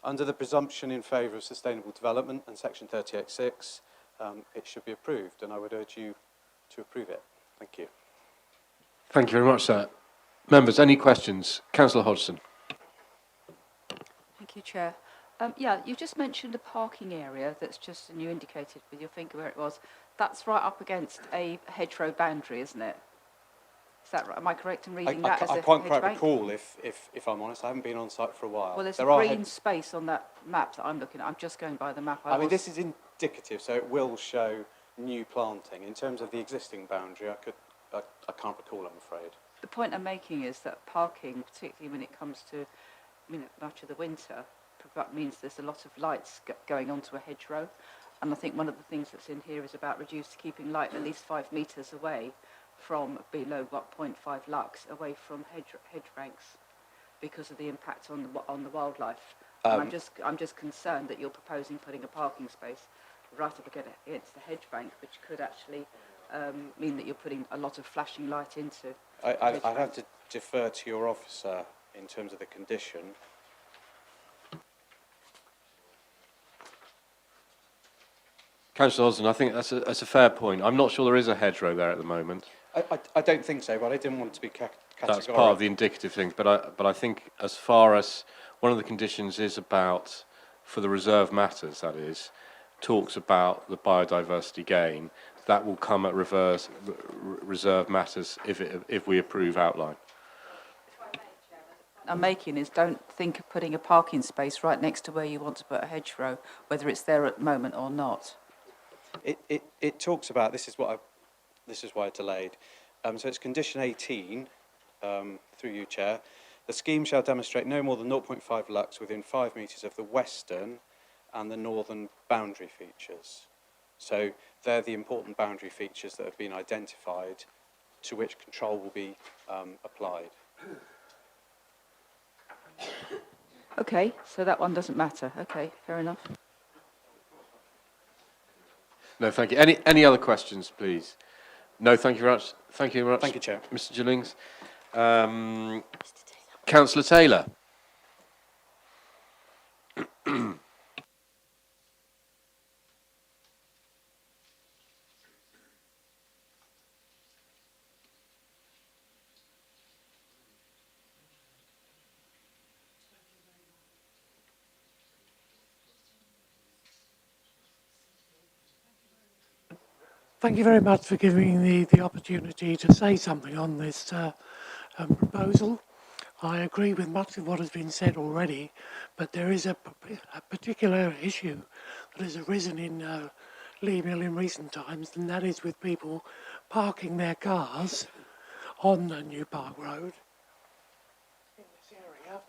Under the presumption in favour of sustainable development and Section 38.6, it should be approved, and I would urge you to approve it. Thank you. Thank you very much, sir. Members, any questions? Councillor Hodgson. Thank you, Chair. Yeah, you just mentioned a parking area that's just, and you indicated with your finger where it was. That's right up against a hedgerow boundary, isn't it? Is that right? Am I correct in reading that as a hedge bank? I can't quite recall, if I'm honest. I haven't been on site for a while. Well, there's a green space on that map that I'm looking at. I'm just going by the map. I mean, this is indicative, so it will show new planting. In terms of the existing boundary, I can't recall, I'm afraid. The point I'm making is that parking, particularly when it comes to much of the winter, means there's a lot of lights going onto a hedgerow. And I think one of the things that's in here is about keeping light at least 5 metres away from below 0.5 lux, away from hedge banks, because of the impact on the wildlife. And I'm just concerned that you're proposing putting a parking space right up against the hedge bank, which could actually mean that you're putting a lot of flashing light into. I'd have to defer to your officer in terms of the condition. Councillor Osden, I think that's a fair point. I'm not sure there is a hedgerow there at the moment. I don't think so, but I didn't want to be categorical. That's part of the indicative thing, but I think as far as one of the conditions is about, for the reserve matters, that is, talks about the biodiversity gain, that will come at reserve matters if we approve outline. I'm making is don't think of putting a parking space right next to where you want to put a hedgerow, whether it's there at the moment or not. It talks about, this is why I delayed. So it's condition 18, through you, Chair. The scheme shall demonstrate no more than 0.5 lux within 5 metres of the western and the northern boundary features. So they're the important boundary features that have been identified to which control will be applied. Okay, so that one doesn't matter. Okay, fair enough. No, thank you. Any other questions, please? No, thank you very much. Thank you very much. Thank you, Chair. Mr. Gillings. Councillor Taylor. Thank you very much for giving me the opportunity to say something on this proposal. I agree with much of what has been said already, but there is a particular issue that has arisen in Lee Mill in recent times, and that is with people parking their cars on the New Park Road in this area.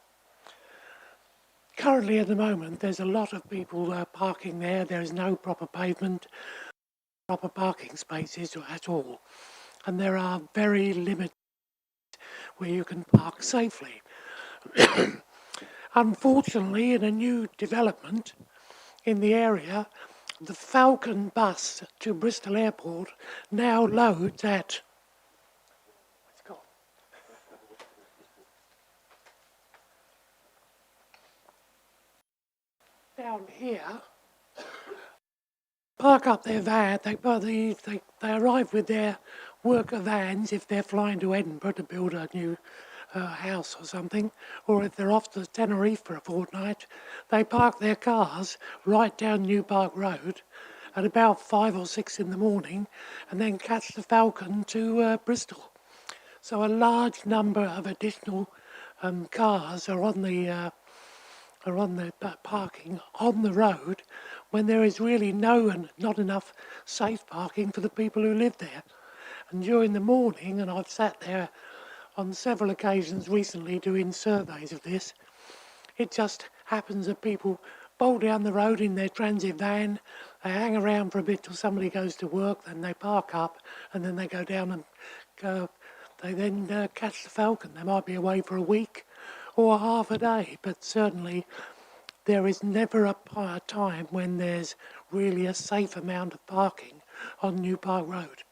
Currently, at the moment, there's a lot of people parking there. There is no proper pavement, proper parking spaces at all, and there are very limited where you can park safely. Unfortunately, in a new development in the area, the Falcon bus to Bristol Airport now loads at down here, park up their van. They arrive with their worker vans if they're flying to Edinburgh to build a new house or something, or if they're off to Tenerife for a fortnight, they park their cars right down New Park Road at about 5 or 6 in the morning and then catch the Falcon to Bristol. So a large number of additional cars are on the parking on the road when there is really not enough safe parking for the people who live there. And during the morning, and I've sat there on several occasions recently doing surveys of this, it just happens that people bowl down the road in their transit van, they hang around for a bit till somebody goes to work, then they park up, and then they go down and they then catch the Falcon. They might be away for a week or half a day, but certainly there is never a time when there's really a safe amount of parking on New Park Road.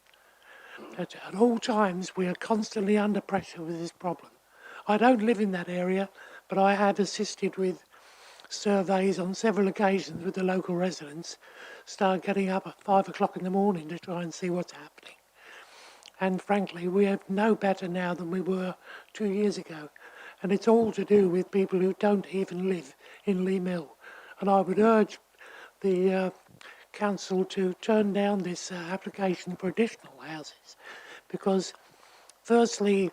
At all times, we are constantly under pressure with this problem. I don't live in that area, but I have assisted with surveys on several occasions with the local residents, start getting up at 5 o'clock in the morning to try and see what's happening. And frankly, we are no better now than we were 2 years ago. And it's all to do with people who don't even live in Lee Mill. And I would urge the council to turn down this application for additional houses, because firstly,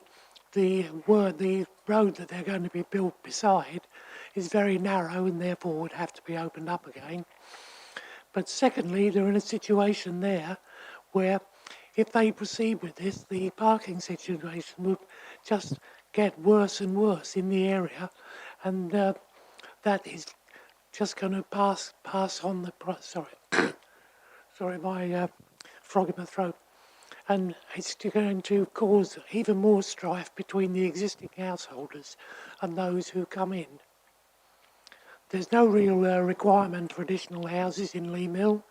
the road that they're going to be built beside is very narrow and therefore would have to be opened up again. But secondly, they're in a situation there where if they proceed with this, the parking situation would just get worse and worse in the area, and that is just going to pass on the sorry, my frog in my throat, and it's going to cause even more strife between the existing householders and those who come in. There's no real requirement for additional houses in Lee Mill.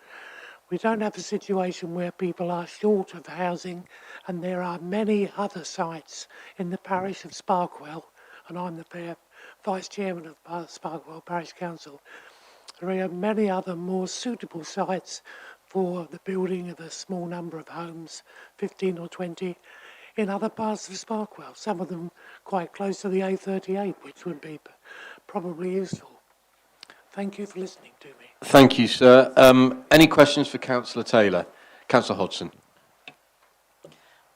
We don't have a situation where people are short of housing, and there are many other sites in the parish of Sparkwell, and I'm the Vice Chairman of Sparkwell Parish Council. There are many other more suitable sites for the building of a small number of homes, 15 or 20, in other parts of Sparkwell, some of them quite close to the A38, which would be probably useful. Thank you for listening to me. Thank you, sir. Any questions for Councillor Taylor? Councillor Hodgson.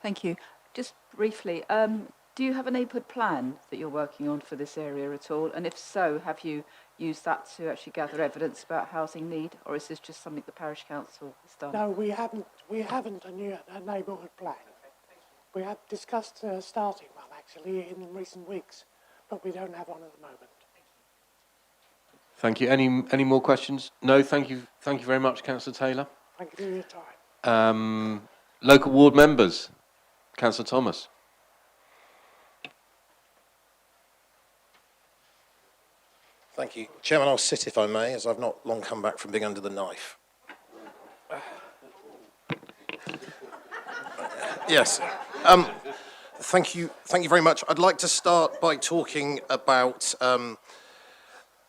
Thank you. Just briefly, do you have a neighbourhood plan that you're working on for this area at all? And if so, have you used that to actually gather evidence about housing need, or is this just something the parish council has done? No, we haven't a neighbourhood plan. We have discussed starting one actually in recent weeks, but we don't have one at the moment. Thank you. Any more questions? No, thank you. Thank you very much, Councillor Taylor. Thank you for your time. Local ward members, Councillor Thomas. Thank you. Chairman, I'll sit if I may, as I've not long come back from being under the knife. Yes. Thank you very much. I'd like to start by talking about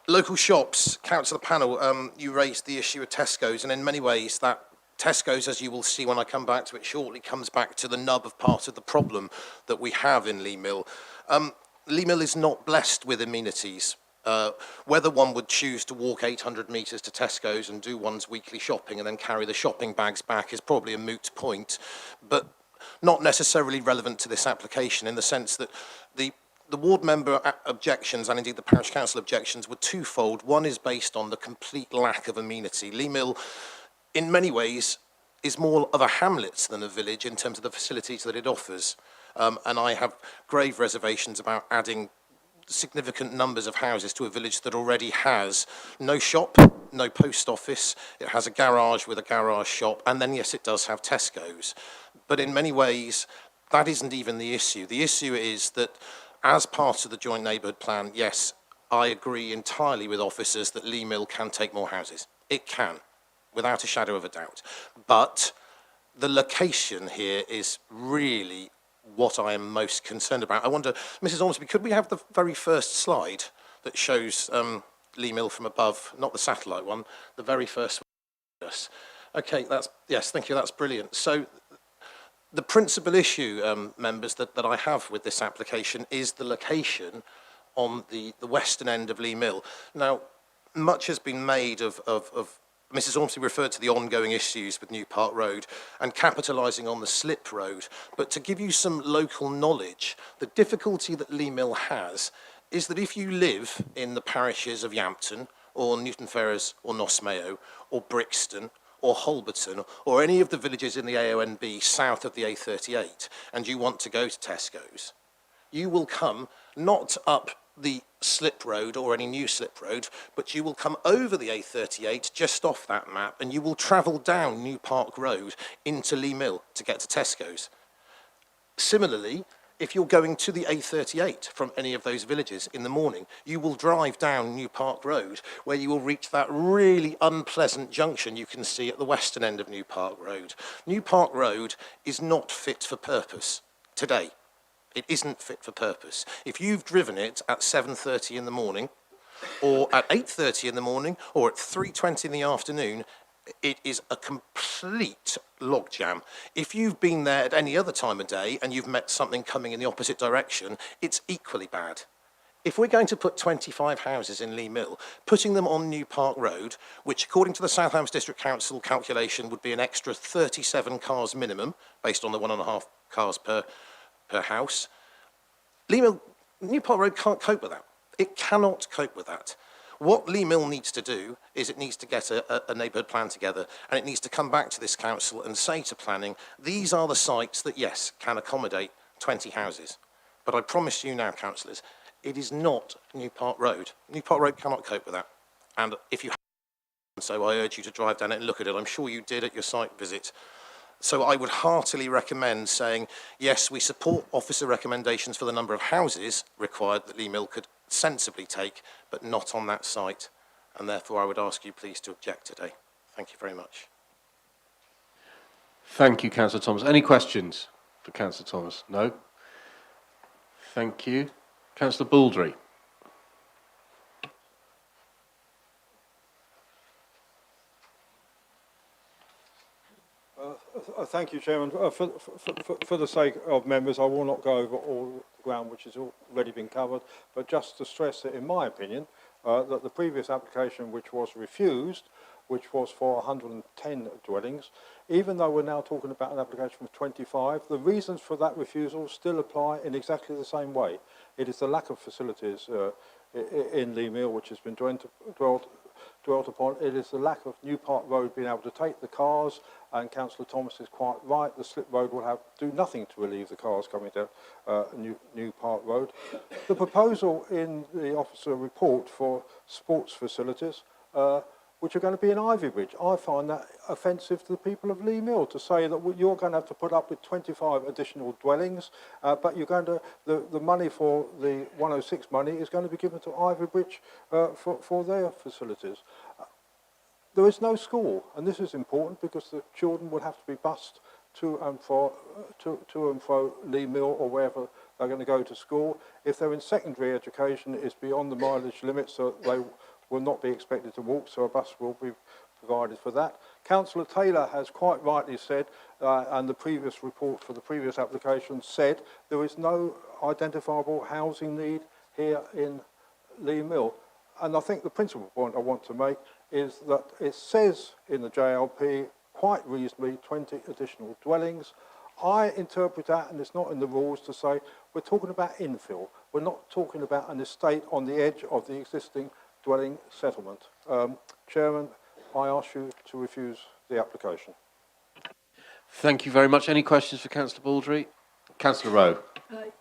local shops. Councillor Panel, you raised the issue of Tesco's, and in many ways that Tesco's, as you will see when I come back to it shortly, comes back to the nub of part of the problem that we have in Lee Mill. Lee Mill is not blessed with amenities. Whether one would choose to walk 800 metres to Tesco's and do one's weekly shopping and then carry the shopping bags back is probably a moot point, but not necessarily relevant to this application, in the sense that the ward member objections and indeed the parish council objections were twofold. One is based on the complete lack of amenity. Lee Mill, in many ways, is more of a hamlet than a village in terms of the facilities that it offers. And I have grave reservations about adding significant numbers of houses to a village that already has no shop, no post office, it has a garage with a garage shop, and then yes, it does have Tesco's. But in many ways, that isn't even the issue. The issue is that as part of the joint neighbourhood plan, yes, I agree entirely with officers that Lee Mill can take more houses. It can, without a shadow of a doubt. But the location here is really what I am most concerned about. I wonder, Mrs. Ormsby, could we have the very first slide that shows Lee Mill from above, not the satellite one, the very first one? Okay, yes, thank you, that's brilliant. So the principal issue, members, that I have with this application is the location on the western end of Lee Mill. Now, much has been made of Mrs. Ormsby referred to the ongoing issues with New Park Road and capitalising on the slip road. But to give you some local knowledge, the difficulty that Lee Mill has is that if you live in the parishes of Yampton or Newton Ferrers or Nosmayo or Brixton or Holberton or any of the villages in the AONB south of the A38 and you want to go to Tesco's, you will come not up the slip road or any new slip road, but you will come over the A38 just off that map and you will travel down New Park Road into Lee Mill to get to Tesco's. Similarly, if you're going to the A38 from any of those villages in the morning, you will drive down New Park Road where you will reach that really unpleasant junction you can see at the western end of New Park Road. New Park Road is not fit for purpose today. It isn't fit for purpose. If you've driven it at 7:30 in the morning, or at 8:30 in the morning, or at 3:20 in the afternoon, it is a complete logjam. If you've been there at any other time of day and you've met something coming in the opposite direction, it's equally bad. If we're going to put 25 houses in Lee Mill, putting them on New Park Road, which according to the South Hams District Council calculation would be an extra 37 cars minimum, based on the 1.5 cars per house, New Park Road can't cope with that. It cannot cope with that. What Lee Mill needs to do is it needs to get a neighbourhood plan together, and it needs to come back to this council and say to planning, these are the sites that, yes, can accommodate 20 houses. But I promise you now, councillors, it is not New Park Road. New Park Road cannot cope with that. And if you haven't, so I urge you to drive down it and look at it. I'm sure you did at your site visit. So I would heartily recommend saying, yes, we support officer recommendations for the number of houses required that Lee Mill could sensibly take, but not on that site. And therefore, I would ask you please to object today. Thank you very much. Thank you, Councillor Thomas. Any questions for Councillor Thomas? No? Thank you. Councillor Baldry. Thank you, Chairman. For the sake of members, I will not go over all the ground which has already been covered, but just to stress that, in my opinion, that the previous application which was refused, which was for 110 dwellings, even though we're now talking about an application for 25, the reasons for that refusal still apply in exactly the same way. It is the lack of facilities in Lee Mill which has been dwelt dwelt upon. It is the lack of New Park Road being able to take the cars, and Councillor Thomas is quite right. The slip road will do nothing to relieve the cars coming down New Park Road. The proposal in the officer report for sports facilities, which are going to be in Ivy Bridge, I find that offensive to the people of Lee Mill to say that you're going to have to put up with 25 additional dwellings, but you're going to the money for the 106 money is going to be given to Ivy Bridge for their facilities. There is no school, and this is important because the children will have to be bused to and fro Lee Mill or wherever they're going to go to school. If they're in secondary education, it's beyond the mileage limit, so they will not be expected to walk, so a bus will be provided for that. Councillor Taylor has quite rightly said, and the previous report for the previous application said, there is no identifiable housing need here in Lee Mill. And I think the principal point I want to make is that it says in the JLP, quite reasonably, 20 additional dwellings. I interpret that, and it's not in the rules, to say we're talking about infill. We're not talking about an estate on the edge of the existing dwelling settlement. Chairman, I ask you to refuse the application. Thank you very much. Any questions for Councillor Baldry? Councillor Rowe.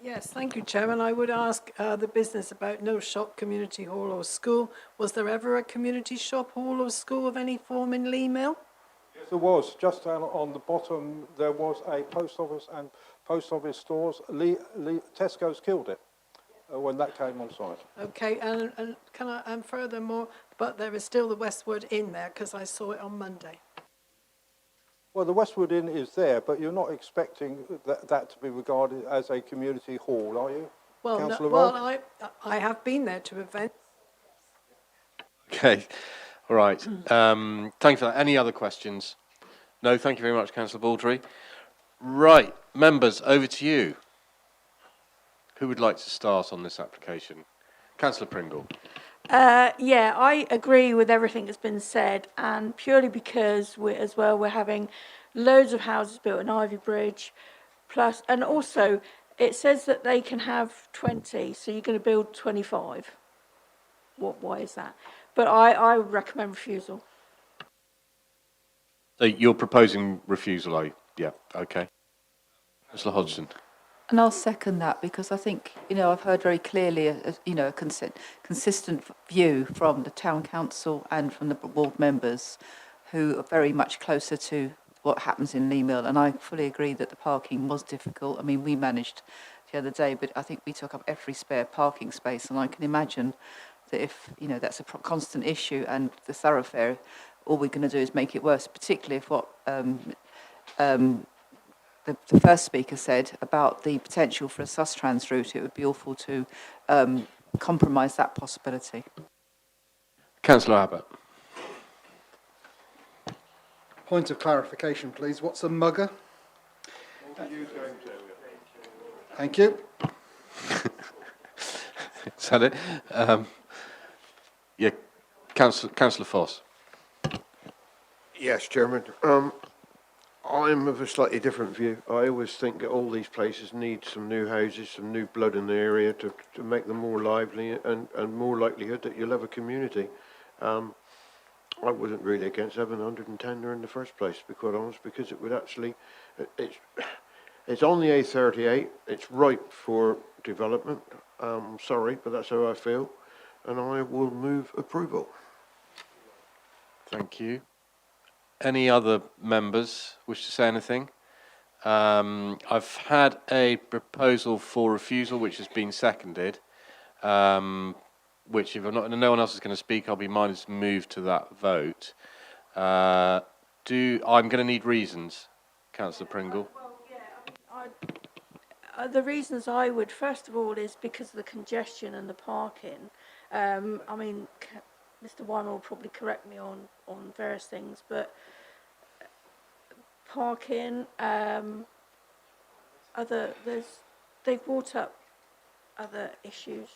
Yes, thank you, Chairman. I would ask the business about no shop, community hall or school. Was there ever a community shop, hall or school of any form in Lee Mill? Yes, there was. Just down on the bottom, there was a post office and post office stores. Tesco's killed it when that came on site. Okay, and can I, and furthermore, but there is still the Westwood Inn there because I saw it on Monday. Well, the Westwood Inn is there, but you're not expecting that to be regarded as a community hall, are you? Well, Councillor no, Rowe? I have been there to events. Okay, all right. Thank you for that. Any other questions? No, thank you very much, Councillor Baldry. Right, members, over to you. Who would like to start on this application? Councillor Pringle. Yeah, I agree with everything that's been said, and purely because we're having loads of houses built in Ivy Bridge, plus, and also it says that they can have 20, so you're going to build 25. Why is that? But I would recommend refusal. So you're proposing refusal, are you? Yeah, okay. Councillor Hodgson. And I'll second that because I think, I've heard very clearly a consistent view from the town council and from the ward members who are very much closer to what happens in Lee Mill. And I fully agree that the parking was difficult. I mean, we managed the other day, but I think we took up every spare parking space. And I can imagine that if, that's a constant issue and the thoroughfare, all we're going to do is make it worse, particularly if what the first speaker said about the potential for a Sustrans route. It would be awful to compromise that possibility. Councillor Abbott. Point of clarification, please. What's a mugger? Thank you. Is that it? Yeah, Councillor Foss. Yes, Chairman. I'm of a slightly different view. I always think that all these places need some new houses, some new blood in the area to make them more lively and more likelihood that you'll have a community. I wasn't really against having 110 there in the first place, to be quite honest, because it would actually, it's on the A38, it's ripe for development. Sorry, but that's how I feel, and I will move approval. Thank you. Any other members wish to say anything? I've had a proposal for refusal which has been seconded, which if no one else is going to speak, I'll be minded to move to that vote. I'm going to need reasons, Councillor Pringle. The reasons I would, first of all, is because of the congestion and the parking. I mean, Mr. Wyman will probably correct me on various things, but parking, they've brought up other issues.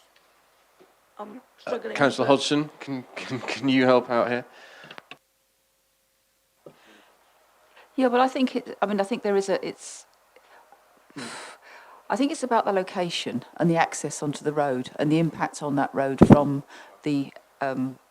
I'm struggling. Councillor Hodgson, can you help out here? Yeah, but I think I think it's about the location and the access onto the road and the impact on that road from the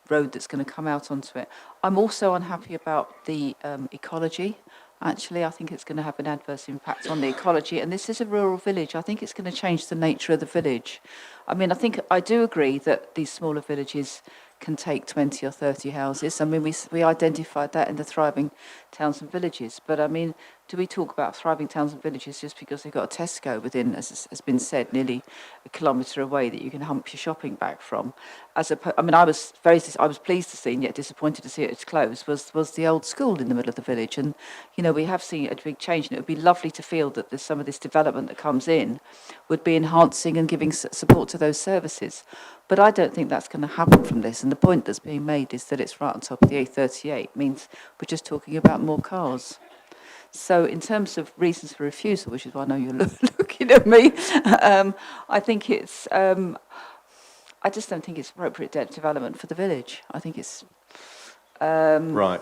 road that's going to come out onto it. I'm also unhappy about the ecology. Actually, I think it's going to have an adverse impact on the ecology. And this is a rural village. I think it's going to change the nature of the village. I mean, I do agree that these smaller villages can take 20 or 30 houses. I mean, we identified that in the thriving towns and villages. But I mean, do we talk about thriving towns and villages just because they've got a Tesco within, as has been said, nearly a kilometre away that you can hump your shopping bag from? I mean, I was pleased to see, and yet disappointed to see it closed, was the old school in the middle of the village. And, you know, we have seen a big change, and it would be lovely to feel that there's some of this development that comes in would be enhancing and giving support to those services. But I don't think that's going to happen from this. And the point that's being made is that it's right on top of the A38, means we're just talking about more cars. So in terms of reasons for refusal, which is why I know you're looking at me, I think it's, I just don't think it's appropriate development for the village. I think it's... Right.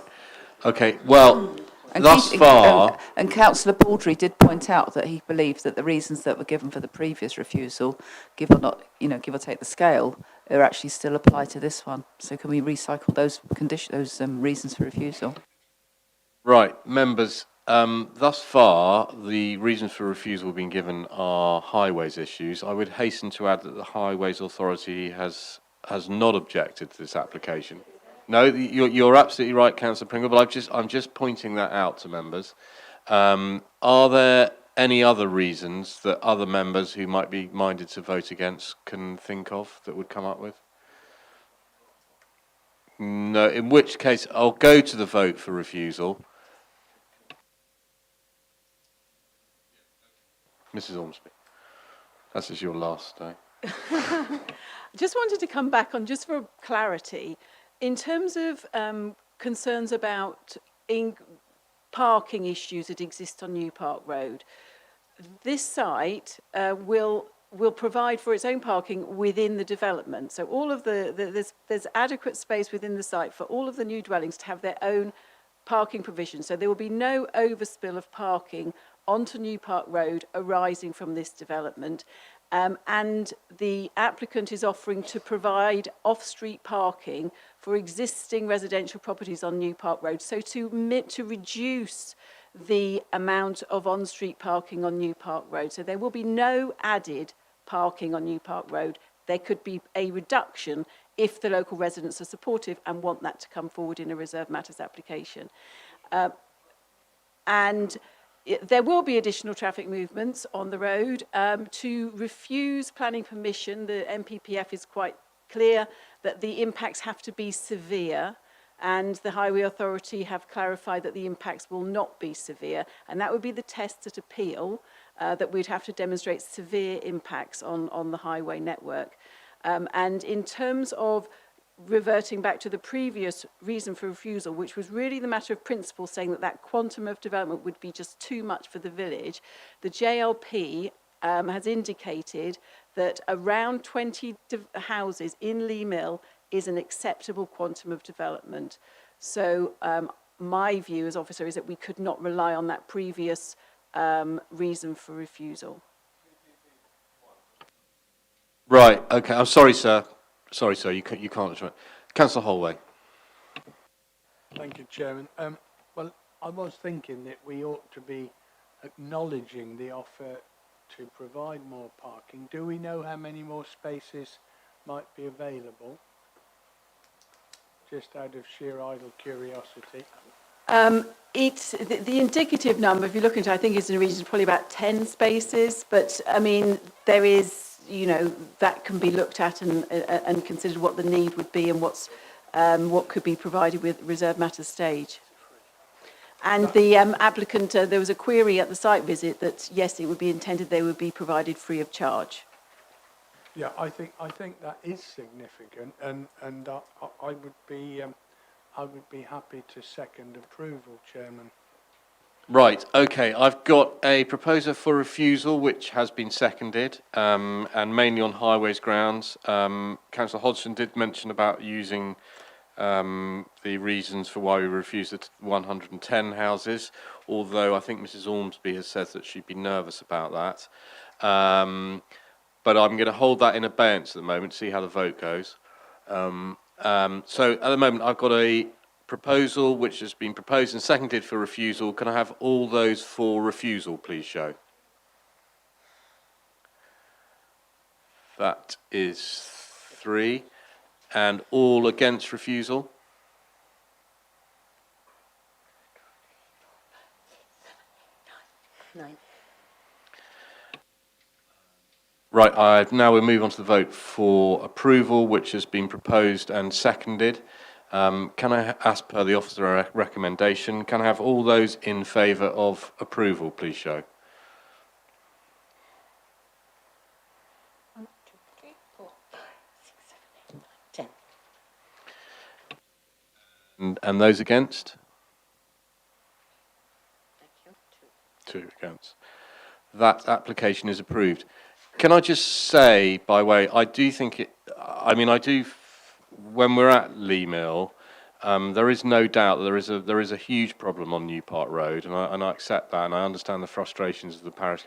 Okay, well, thus far... And Councillor Baldry did point out that he believes that the reasons that were given for the previous refusal, give or take the scale, are actually still apply to this one. So can we recycle those reasons for refusal? Right, members, thus far, the reasons for refusal being given are highways issues. I would hasten to add that the Highways Authority has not objected to this application. No, you're absolutely right, Councillor Pringle, but I'm just pointing that out to members. Are there any other reasons that other members who might be minded to vote against can think of that would come up with? No, in which case I'll go to the vote for refusal. Mrs. Ormsby, this is your last day. Just wanted to come back on, just for clarity, in terms of concerns about parking issues that exist on New Park Road. This site will provide for its own parking within the development. So all of there's adequate space within the site for all of the new dwellings to have their own parking provision. So there will be no overspill of parking onto New Park Road arising from this development. And the applicant is offering to provide off-street parking for existing residential properties on New Park Road, so to reduce the amount of on-street parking on New Park Road. So there will be no added parking on New Park Road. There could be a reduction if the local residents are supportive and want that to come forward in a reserved matters application. And there will be additional traffic movements on the road. To refuse planning permission, the MPPF is quite clear that the impacts have to be severe, and the Highway Authority have clarified that the impacts will not be severe, and that would be the test at appeal, that we'd have to demonstrate severe impacts on the highway network. And in terms of reverting back to the previous reason for refusal, which was really the matter of principle, saying that that quantum of development would be just too much for the village, the JLP has indicated that around 20 houses in Lee Mill is an acceptable quantum of development. So my view as officer is that we could not rely on that previous reason for refusal. Right, okay, I'm sorry, sir. Sorry, sir, you can't. Councillor Holway. Thank you, Chairman. Well, I was thinking that we ought to be acknowledging the offer to provide more parking. Do we know how many more spaces might be available? Just out of sheer idle curiosity. It's the indicative number, if you look into it, I think it's in the region of probably about 10 spaces, but I mean, there is, you know, that can be looked at and considered what the need would be and what could be provided with reserved matters stage. And the applicant, there was a query at the site visit that yes, it would be intended they would be provided free of charge. Yeah, I think that is significant, and I would be happy to second approval, Chairman. Right, okay, I've got a proposer for refusal which has been seconded, and mainly on highways grounds. Councillor Hodgson did mention about using the reasons for why we refused the 110 houses, although I think Mrs. Ormsby has said that she'd be nervous about that. But I'm going to hold that in abeyance at the moment, see how the vote goes. So at the moment, I've got a proposal which has been proposed and seconded for refusal. Can I have all those for refusal, please show? That is 3. And all against refusal? Nine. Right, now we'll move on to the vote for approval, which has been proposed and seconded. Can I, as per the officer recommendation, can I have all those in favour of approval, please show? 1, 2, 3, 4, 5, 6, 7, 8, 9, 10. And those against? Thank you. 2 against. That application is approved. Can I just say, by way, I do think it, I mean, I do, when we're at Lee Mill, there is no doubt that there is a huge problem on New Park Road, and I accept that, and I understand the frustrations of the parish.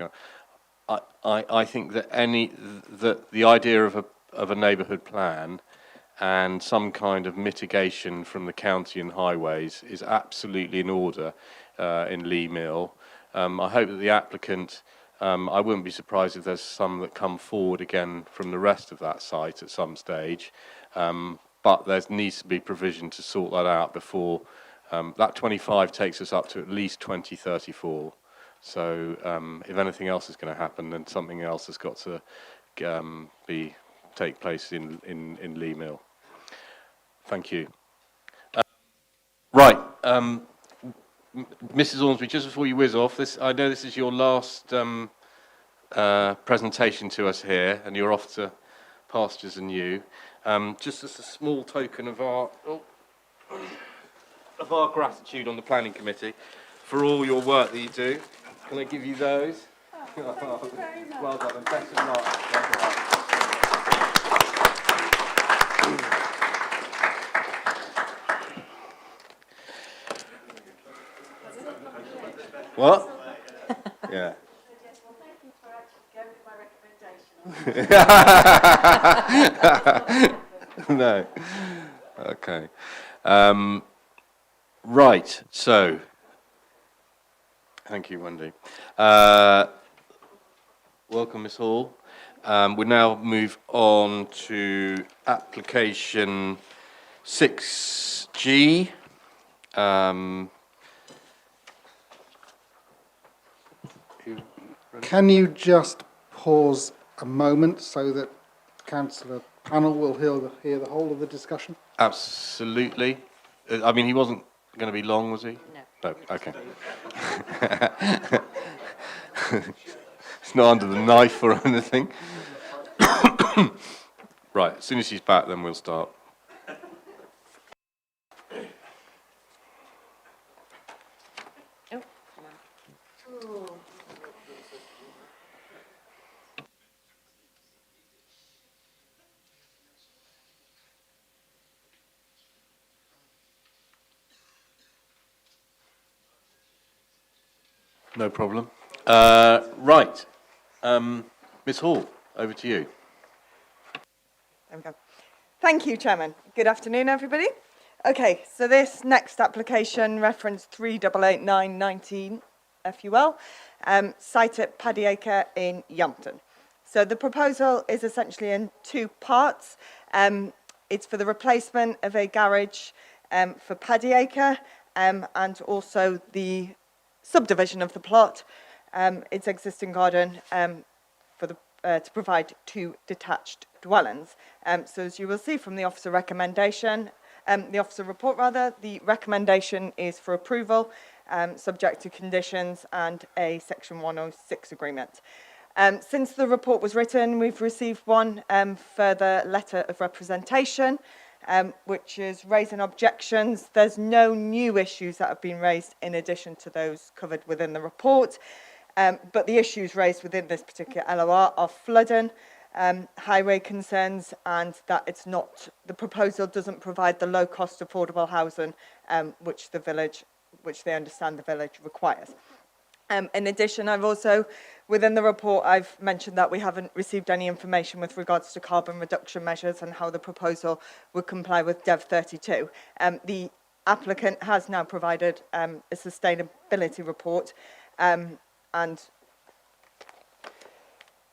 I think that the idea of a neighbourhood plan and some kind of mitigation from the county and highways is absolutely in order in Lee Mill. I hope that the applicant, I wouldn't be surprised if there's some that come forward again from the rest of that site at some stage, but there needs to be provision to sort that out before that 25 takes us up to at least 2034. So if anything else is going to happen, then something else has got to take place in Lee Mill. Thank you. Right. Mrs. Ormsby, just before you whiz off, I know this is your last presentation to us here, and you're off to pastures anew. Just as a small token of our gratitude on the planning committee for all your work that you do, can I give you those? Well done, and best of luck. What? Yeah. No. Okay. Right. So. Thank you, Wendy. Welcome, Ms. Hall. We now move on to application 6G. Can you just pause a moment so that the councillor panel will hear the whole of the discussion? Absolutely. I mean, he wasn't going to be long, was he? No. Okay. It's not under the knife or anything. Right, as soon as she's back, then we'll start. No problem. Right. Ms. Hall, over to you. There we go. Thank you, Chairman. Good afternoon, everybody. Okay, so this next application, reference 388919 FUL, site at Paddy Acre in Yampton. So the proposal is essentially in 2 parts. It's for the replacement of a garage for Paddy Acre and also the subdivision of the plot, its existing garden for the to provide 2 detached dwellings. So as you will see from the officer recommendation, the officer report rather, the recommendation is for approval, subject to conditions and a Section 106 agreement. Since the report was written, we've received 1 further letter of representation, which is raising objections. There's no new issues that have been raised in addition to those covered within the report. But the issues raised within this particular LOR are flooding, highway concerns, and that it's not, the proposal doesn't provide the low-cost affordable housing which they understand the village requires. In addition, I've also Within the report, I've mentioned that we haven't received any information with regards to carbon reduction measures and how the proposal would comply with DEV 32. The applicant has now provided a sustainability report, and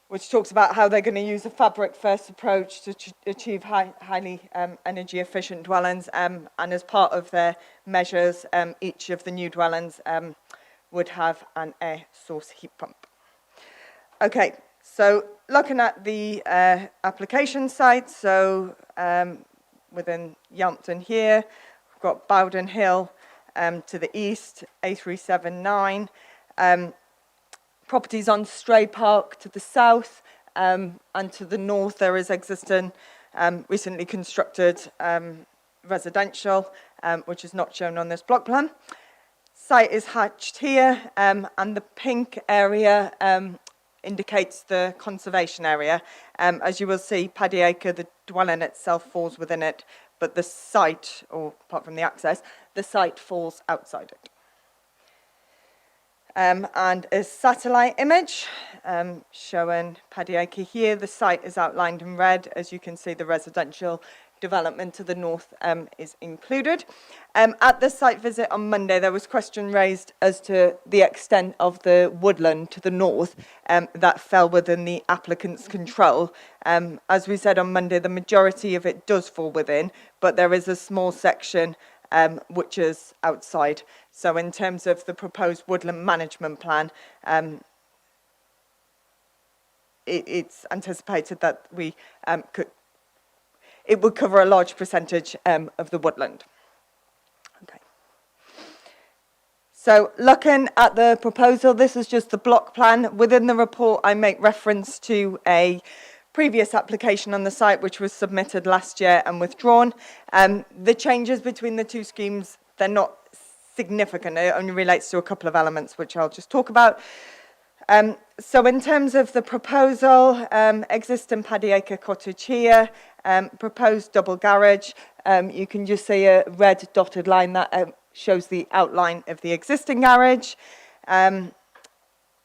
which talks about how they're going to use a fabric-first approach to achieve highly energy-efficient dwellings. And as part of their measures, each of the new dwellings would have an air source heat pump. Okay, so looking at the application site, so within Yampton here, we've got Bowden Hill to the east, A379. Properties on Stray Park to the south, and to the north there is existing recently constructed residential, which is not shown on this block plan. Site is hatched here, and the pink area indicates the conservation area. As you will see, Paddy Acre, the dwelling itself falls within it, but the site, or apart from the access, the site falls outside it. And a satellite image showing Paddy Acre here. The site is outlined in red. As you can see, the residential development to the north is included. At the site visit on Monday, there was question raised as to the extent of the woodland to the north that fell within the applicant's control. As we said on Monday, the majority of it does fall within, but there is a small section which is outside. So in terms of the proposed woodland management plan, it's anticipated that it would cover a large percentage of the woodland. Okay. So looking at the proposal, this is just the block plan. Within the report, I make reference to a previous application on the site, which was submitted last year and withdrawn. The changes between the two schemes, they're not significant. It only relates to a couple of elements, which I'll just talk about. So in terms of the proposal, existing Paddy Acre cottage here, proposed double garage. You can just see a red dotted line that shows the outline of the existing garage.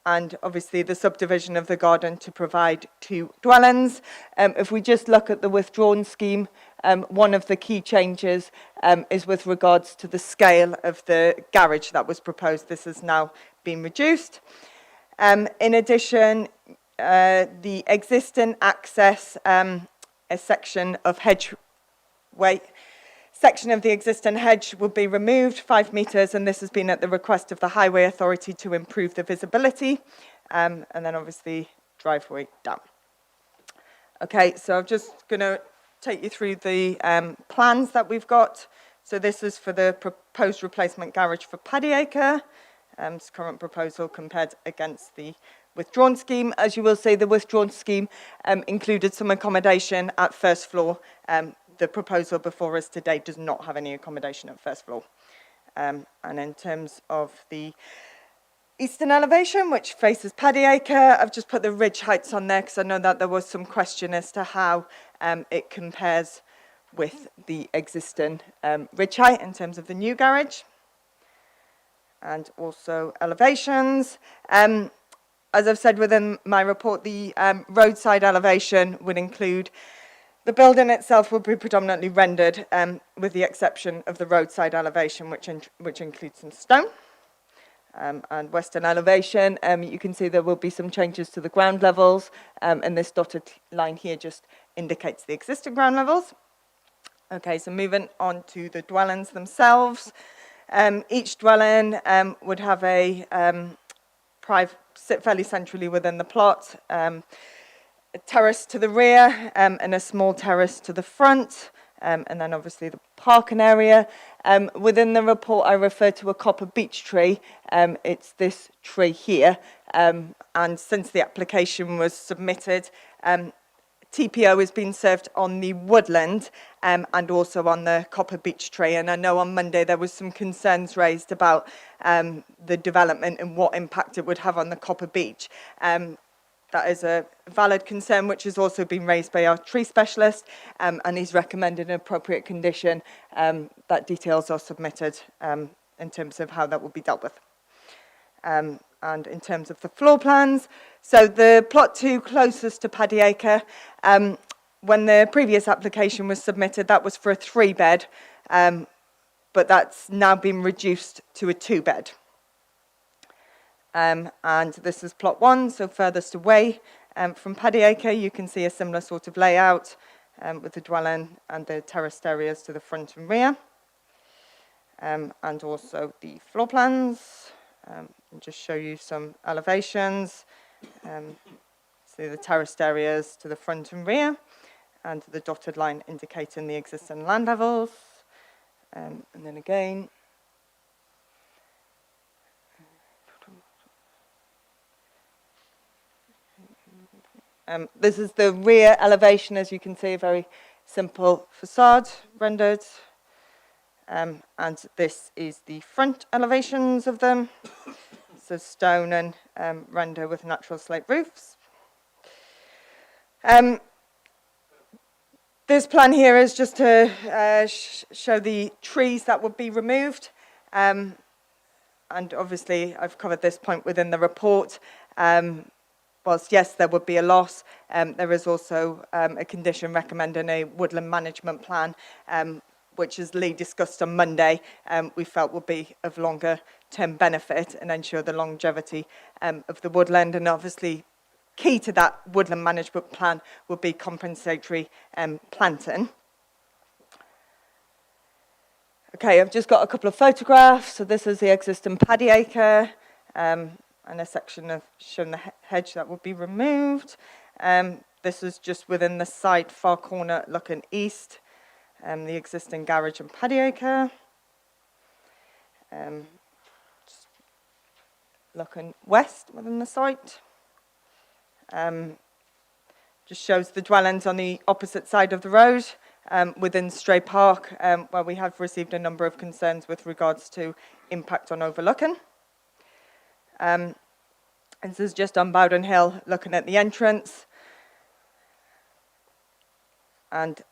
And obviously the subdivision of the garden to provide 2 dwellings. If we just look at the withdrawn scheme, one of the key changes is with regards to the scale of the garage that was proposed. This has now been reduced. In addition, the existing access, a section of section of the existing hedge will be removed 5 metres, and this has been at the request of the Highway Authority to improve the visibility, and then obviously driveway down. Okay, so I'm just going to take you through the plans that we've got. So this is for the proposed replacement garage for Paddy Acre. This current proposal compared against the withdrawn scheme. As you will see, the withdrawn scheme included some accommodation at first floor. The proposal before us today does not have any accommodation at first floor. And in terms of the eastern elevation, which faces Paddy Acre, I've just put the ridge heights on there because I know that there was some question as to how it compares with the existing ridge height in terms of the new garage. And also elevations. As I've said within my report, the roadside elevation would include the building itself will be predominantly rendered with the exception of the roadside elevation, which includes some stone. And western elevation, you can see there will be some changes to the ground levels, and this dotted line here just indicates the existing ground levels. Okay, so moving on to the dwellings themselves. Each dwelling would have sit fairly centrally within the plot, a terrace to the rear and a small terrace to the front, and then obviously the parking area. Within the report I refer to a copper beech tree. It's this tree here, and since the application was submitted, TPO has been served on the Woodland and also on the copper beech tree. And I know on Monday there was some concerns raised about the development and what impact it would have on the copper beech. That is a valid concern, which has also been raised by our tree specialist, and he's recommended an appropriate condition. That details are submitted in terms of how that will be dealt with. And in terms of the floor plans, So the plot 2 closest to Paddy Acre, when the previous application was submitted, that was for a 3-bed, but that's now been reduced to a 2-bed. And this is plot 1, so furthest away from Paddy Acre. You can see a similar sort of layout with the dwelling and the terraced areas to the front and rear. And also the floor plans. And just show you some elevations. See the terraced areas to the front and rear, and the dotted line indicating the existing land levels. And then again, this is the rear elevation, as you can see, very simple facade rendered. And this is the front elevations of them. So stone and render with natural slate roofs. This plan here is just to show the trees that would be removed. And obviously, I've covered this point within the report. Whilst, yes, there would be a loss, there is also a condition recommending a woodland management plan, which, as Lee discussed on Monday, we felt would be of longer term benefit and ensure the longevity of the woodland. And obviously, key to that woodland management plan would be compensatory planting. Okay, I've just got a couple of photographs. So this is the existing Paddy Acre, and a section of showing the hedge that would be removed. This is just within the site, far corner looking east. The existing garage and Paddy Acre. Just looking west within the site. Just shows the dwellings on the opposite side of the road within Stray Park, where we have received a number of concerns with regards to impact on overlooking. And this is just on Bowden Hill, looking at the entrance. And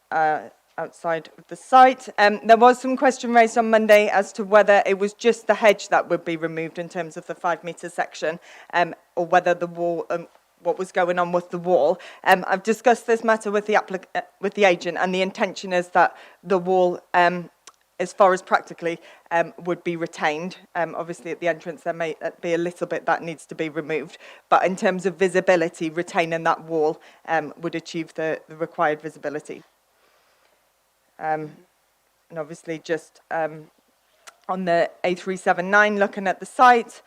outside of the site. There was some question raised on Monday as to whether it was just the hedge that would be removed in terms of the 5-metre section, or whether the wall, what was going on with the wall. I've discussed this matter with the agent, and the intention is that the wall, as far as practically, would be retained. Obviously, at the entrance, there may be a little bit that needs to be removed, but in terms of visibility, retaining that wall would achieve the required visibility. And obviously just on the A379, looking at the site,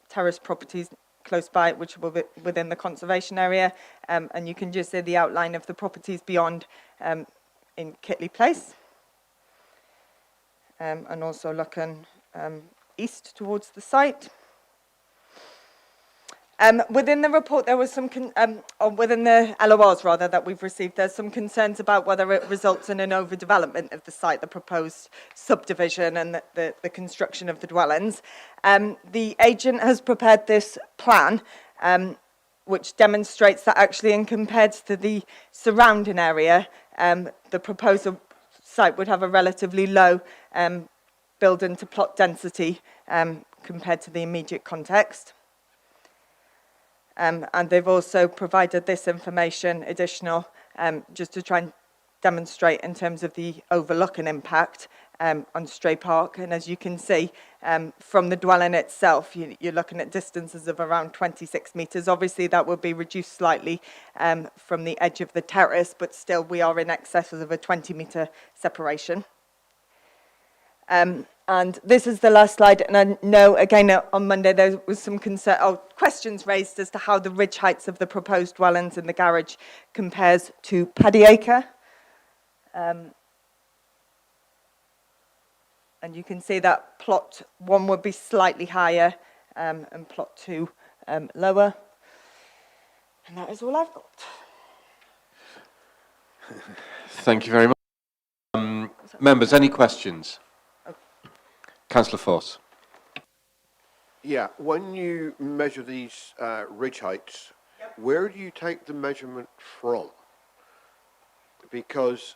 terrace properties close by, which will be within the conservation area, and you can just see the outline of the properties beyond in Kitley Place. And also looking east towards the site. Within the report, there was some, or within the LORs rather, that we've received, there's some concerns about whether it results in an overdevelopment of the site, the proposed subdivision and the construction of the dwellings. The agent has prepared this plan, which demonstrates that actually, in compared to the surrounding area, the proposed site would have a relatively low building to plot density compared to the immediate context. And they've also provided this information additional just to try and demonstrate in terms of the overlooking impact on Stray Park. And as you can see, from the dwelling itself, you're looking at distances of around 26 metres. Obviously, that will be reduced slightly from the edge of the terrace, but still we are in excess of a 20-metre separation. And this is the last slide, and I know, again, on Monday there was some questions raised as to how the ridge heights of the proposed dwellings in the garage compares to Paddy Acre. And you can see that plot 1 would be slightly higher and plot 2 lower. And that is all I've got. Thank you very much. Members, any questions? Councillor Foss. Yeah, when you measure these ridge heights, where do you take the measurement from? Because,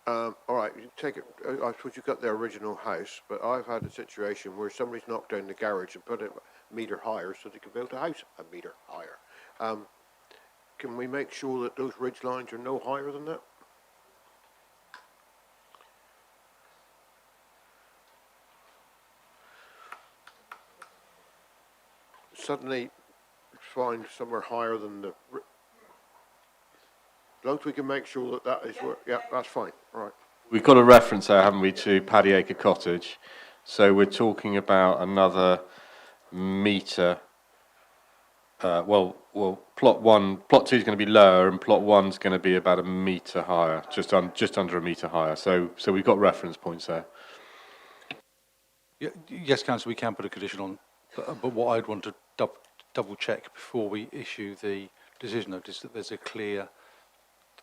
all right, you take it, I suppose you've got their original house, but I've had a situation where somebody's knocked down the garage and put it a metre higher so they can build a house a metre higher. Can we make sure that those ridge lines are no higher than that? Suddenly find somewhere higher than the... As long as we can make sure that that is where... Yeah, that's fine. Right. We've got a reference there, haven't we, to Paddy Acre Cottage. So we're talking about another metre. Well, plot 2 is going to be lower, and plot 1 is going to be about a metre higher, just under a metre higher. So we've got reference points there. Yeah, yes, Councillor, we can put a condition on, but what I'd want to double check before we issue the decision notice that there's a clear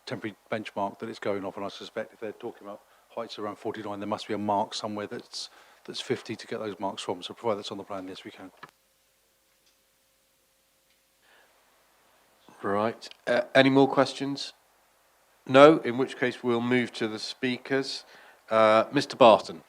temporary benchmark that it's going off, and I suspect if they're talking about heights around 49, there must be a mark somewhere that's 50 to get those marks from. So provided that's on the plan, yes, we can. Right. Any more questions? No, in which case we'll move to the speakers. Mr. Barton.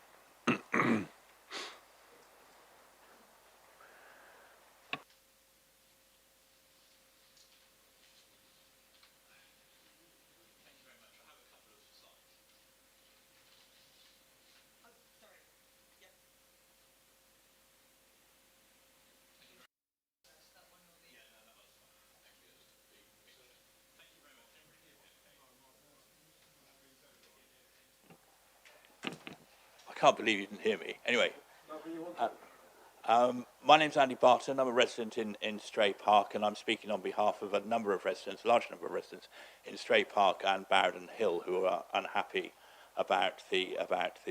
I can't believe you didn't hear me. Anyway, my name's Andy Barton. I'm a resident in Stray Park, and I'm speaking on behalf of a number of residents, a large number of residents in Stray Park and Bowden Hill, who are unhappy about the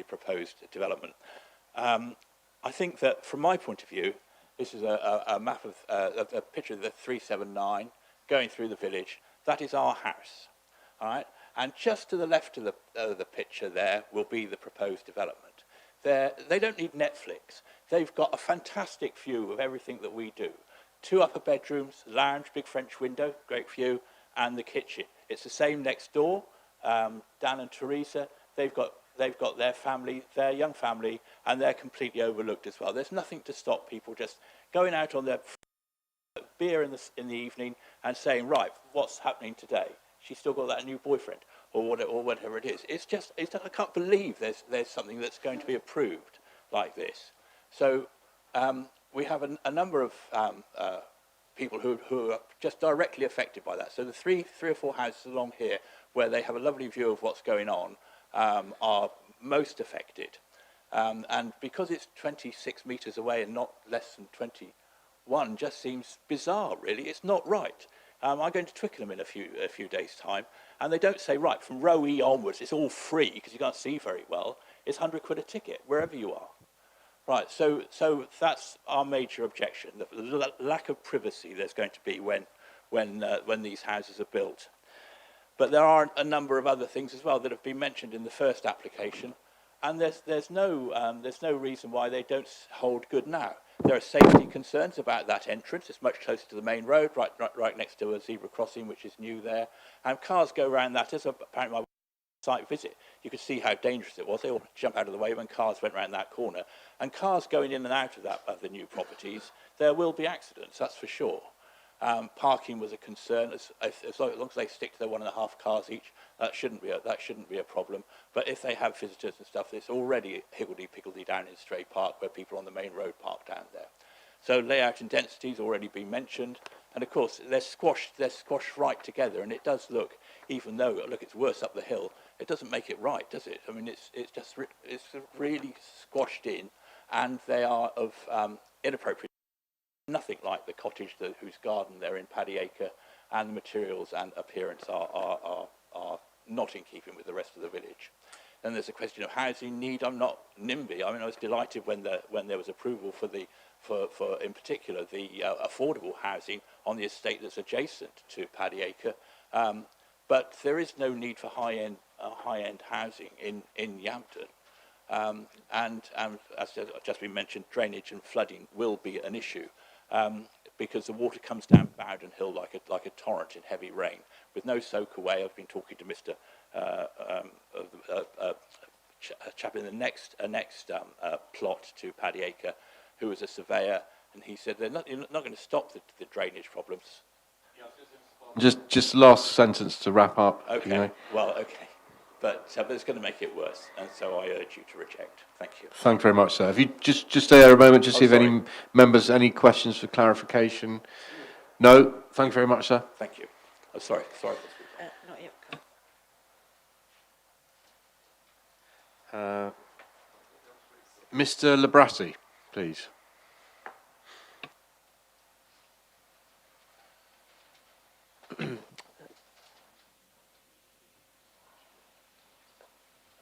proposed development. I think that, from my point of view, this is a map of a picture of the 379 going through the village. That is our house, all right. And just to the left of the picture there will be the proposed development. They don't need Netflix. They've got a fantastic view of everything that we do. 2 upper bedrooms, lounge, big French window, great view, and the kitchen. It's the same next door. Dan and Teresa, they've got their family, their young family, and they're completely overlooked as well. There's nothing to stop people just going out on their beer in the evening and saying, right, what's happening today? She's still got that new boyfriend, or whatever it is. It's just I can't believe there's something that's going to be approved like this. So we have a number of people who are just directly affected by that. So the three or four houses along here where they have a lovely view of what's going on are most affected. And because it's 26 metres away and not less than 21, just seems bizarre, really. It's not right. I'm going to Twickenham in a few days' time, and they don't say, right, from row E onwards, it's all free, because you can't see very well. It's £100 a ticket, wherever you are. Right, so that's our major objection, the lack of privacy there's going to be when these houses are built. But there are a number of other things as well that have been mentioned in the first application, and there's no reason why they don't hold good now. There are safety concerns about that entrance. It's much closer to the main road, right next to a zebra crossing, which is new there. And cars go around that. As apparently my site visit, you could see how dangerous it was. They all jump out of the way when cars went around that corner. And cars going in and out of the new properties, there will be accidents, that's for sure. Parking was a concern. As long as they stick to their 1.5 cars each, that shouldn't be a problem. But if they have visitors and stuff, it's already higgledy-piggledy down in Stray Park where people on the main road park down there. So layout and density's already been mentioned, and of course they're squashed right together, and it does look, even though it's worse up the hill, it doesn't make it right, does it? I mean, it's really squashed in, and they are of inappropriate. Nothing like the cottage whose garden they're in, Paddy Acre, and the materials and appearance are not in keeping with the rest of the village. Then there's a question of housing need. I'm not NIMBY. I mean, I was delighted when there was approval for in particular the affordable housing on the estate that's adjacent to Paddy Acre. But there is no need for high-end housing in Yampton. And as has just been mentioned, drainage and flooding will be an issue. Because the water comes down Bowden Hill like a torrent in heavy rain, with no soak away. I've been talking to Mr. A chap in the next plot to Paddy Acre, who was a surveyor, and he said you're not going to stop the drainage problems. Just last sentence to wrap up. Okay, You know. well, okay. But it's going to make it worse, and so I urge you to reject. Thank you. Thank you very much, sir. If you just stay there a moment, just Oh, see if sorry. any members, any questions for clarification. No? Thank you very much, sir. Thank you. Oh, sorry. Not yet. Mr. Labrassi, please.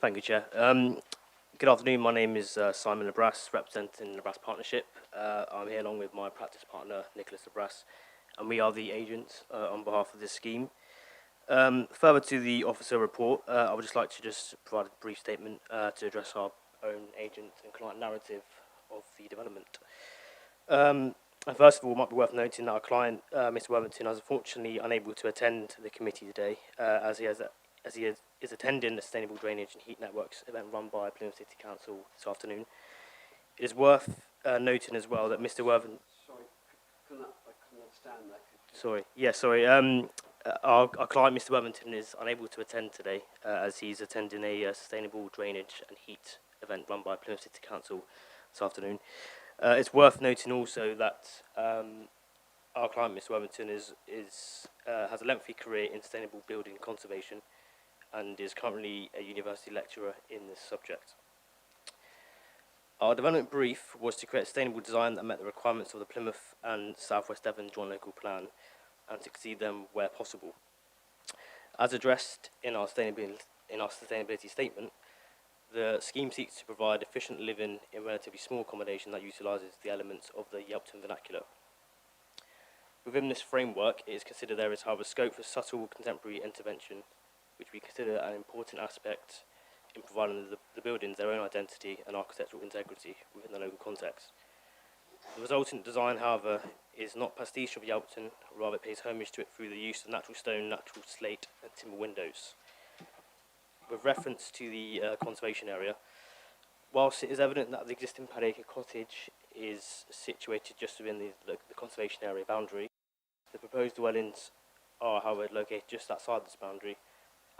Thank you, Chair. Good afternoon. My name is Simon Labras, representing Labras Partnership. I'm here along with my practice partner, Nicholas Labras, and we are the agents on behalf of this scheme. Further to the officer report, I would just like to provide a brief statement to address our own agent and client narrative of the development. And first of all, it might be worth noting that our client, Mr. Worthington, is unfortunately unable to attend the committee today, as he is attending the Sustainable Drainage and Heat Networks event run by Plymouth City Council this afternoon. It is worth noting as well that Mr. Worthington... Sorry, I couldn't understand that. Our client, Mr. Worthington, is unable to attend today as he's attending a Sustainable Drainage and Heat event run by Plymouth City Council this afternoon. It's worth noting also that our client, Mr. Worthington, has a lengthy career in sustainable building conservation and is currently a university lecturer in this subject. Our development brief was to create a sustainable design that met the requirements of the Plymouth and South West Devon Joint Local Plan and to exceed them where possible. As addressed in our sustainability statement, the scheme seeks to provide efficient living in relatively small accommodation that utilises the elements of the Yelpton vernacular. Within this framework, it is considered there is, however, scope for subtle contemporary intervention, which we consider an important aspect in providing the buildings their own identity and architectural integrity within the local context. The resultant design, however, is not pastiche of Yelpton, rather it pays homage to it through the use of natural stone, natural slate and timber windows. With reference to the conservation area, whilst it is evident that the existing Paddy Acre cottage is situated just within the conservation area boundary, the proposed dwellings are, however, located just outside this boundary,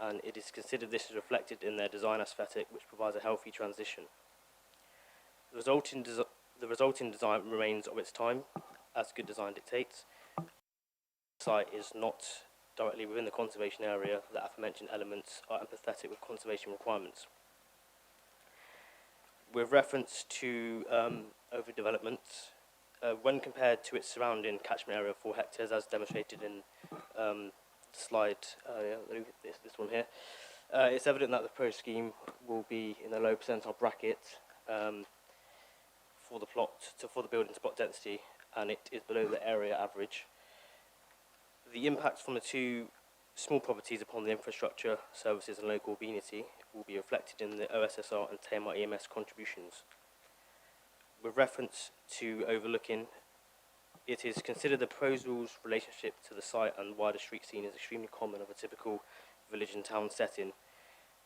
and it is considered this is reflected in their design aesthetic, which provides a healthy transition. The resulting design remains of its time, as good design dictates. The site is not directly within the conservation area. The aforementioned elements are empathetic with conservation requirements. With reference to overdevelopment, when compared to its surrounding catchment area of 4 hectares, as demonstrated in slide, this one here, it's evident that the proposed scheme will be in the low percentile bracket for the building spot density, and it is below the area average. The impact from the 2 small properties upon the infrastructure, services and local amenity will be reflected in the OSSR and TMR EMS contributions. With reference to overlooking, it is considered the proposal's relationship to the site and wider street scene is extremely common of a typical village and town setting.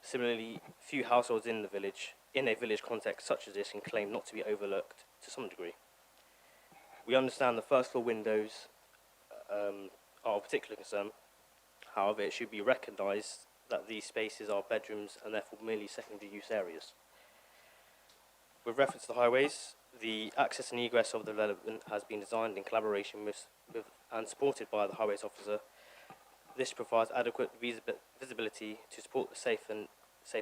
Similarly, few households in a village context such as this can claim not to be overlooked to some degree. We understand the first floor windows are of particular concern. However, it should be recognised that these spaces are bedrooms and therefore merely secondary use areas. With reference to the highways, the access and egress of the development has been designed in collaboration with and supported by the highways officer. This provides adequate visibility to support the safe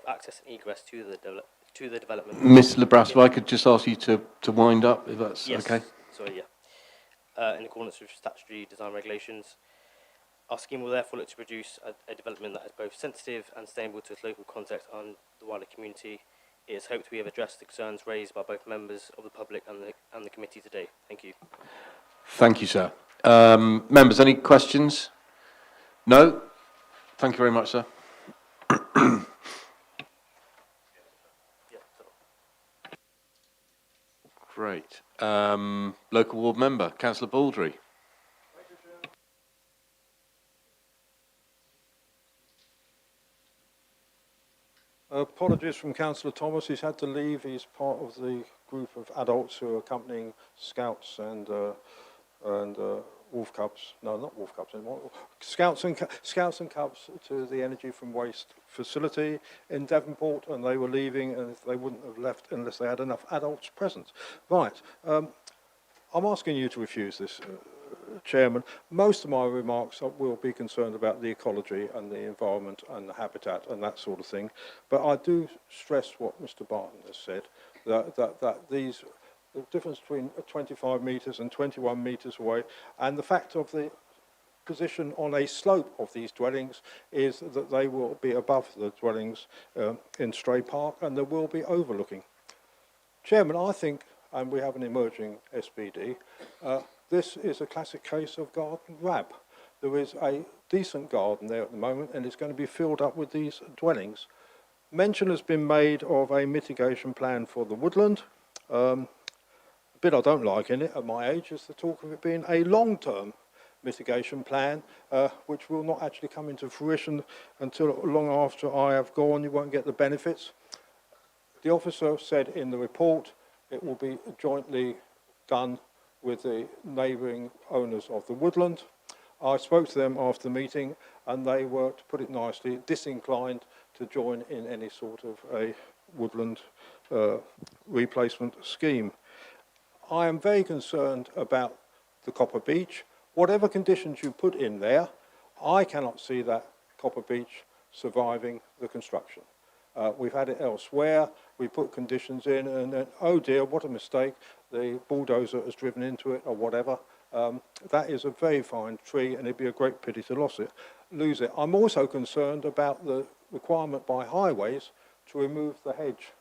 access and egress to the development. Mr. Labras, if I could just ask you to wind up, if that's okay. Sorry, in accordance with statutory design regulations. Our scheme will therefore look to produce a development that is both sensitive and sustainable to its local context and the wider community. It is hoped we have addressed the concerns raised by both members of the public and the committee today. Thank you. Thank you, sir. Members, any questions? No? Thank you very much, sir. Great. Local ward member, Councillor Baldry. Apologies from Councillor Thomas. He's had to leave. He's part of the group of adults who are accompanying scouts and wolf cubs, no, not wolf cubs anymore, scouts and cubs to the energy from waste facility in Devonport, and they were leaving, and they wouldn't have left unless they had enough adults present. Right, I'm asking you to refuse this, Chairman. Most of my remarks will be concerned about the ecology and the environment and the habitat and that sort of thing, but I do stress what Mr. Barton has said, that these the difference between 25 metres and 21 metres away, and the fact of the position on a slope of these dwellings is that they will be above the dwellings in Stray Park, and there will be overlooking. Chairman, I think, and we have an emerging SPD, this is a classic case of garden grab. There is a decent garden there at the moment, and it's going to be filled up with these dwellings. Mention has been made of a mitigation plan for the woodland. The bit I don't like in it at my age is the talk of it being a long-term mitigation plan, which will not actually come into fruition until long after I have gone. You won't get the benefits. The officer said in the report it will be jointly done with the neighbouring owners of the woodland. I spoke to them after the meeting, and they were, to put it nicely, disinclined to join in any sort of a woodland replacement scheme. I am very concerned about the Copper Beach. Whatever conditions you put in there, I cannot see that Copper Beach surviving the construction. We've had it elsewhere. We put conditions in, and then, oh dear, what a mistake. The bulldozer has driven into it or whatever. That is a very fine tree, and it'd be a great pity to lose it. I'm also concerned about the requirement by highways to remove the hedge,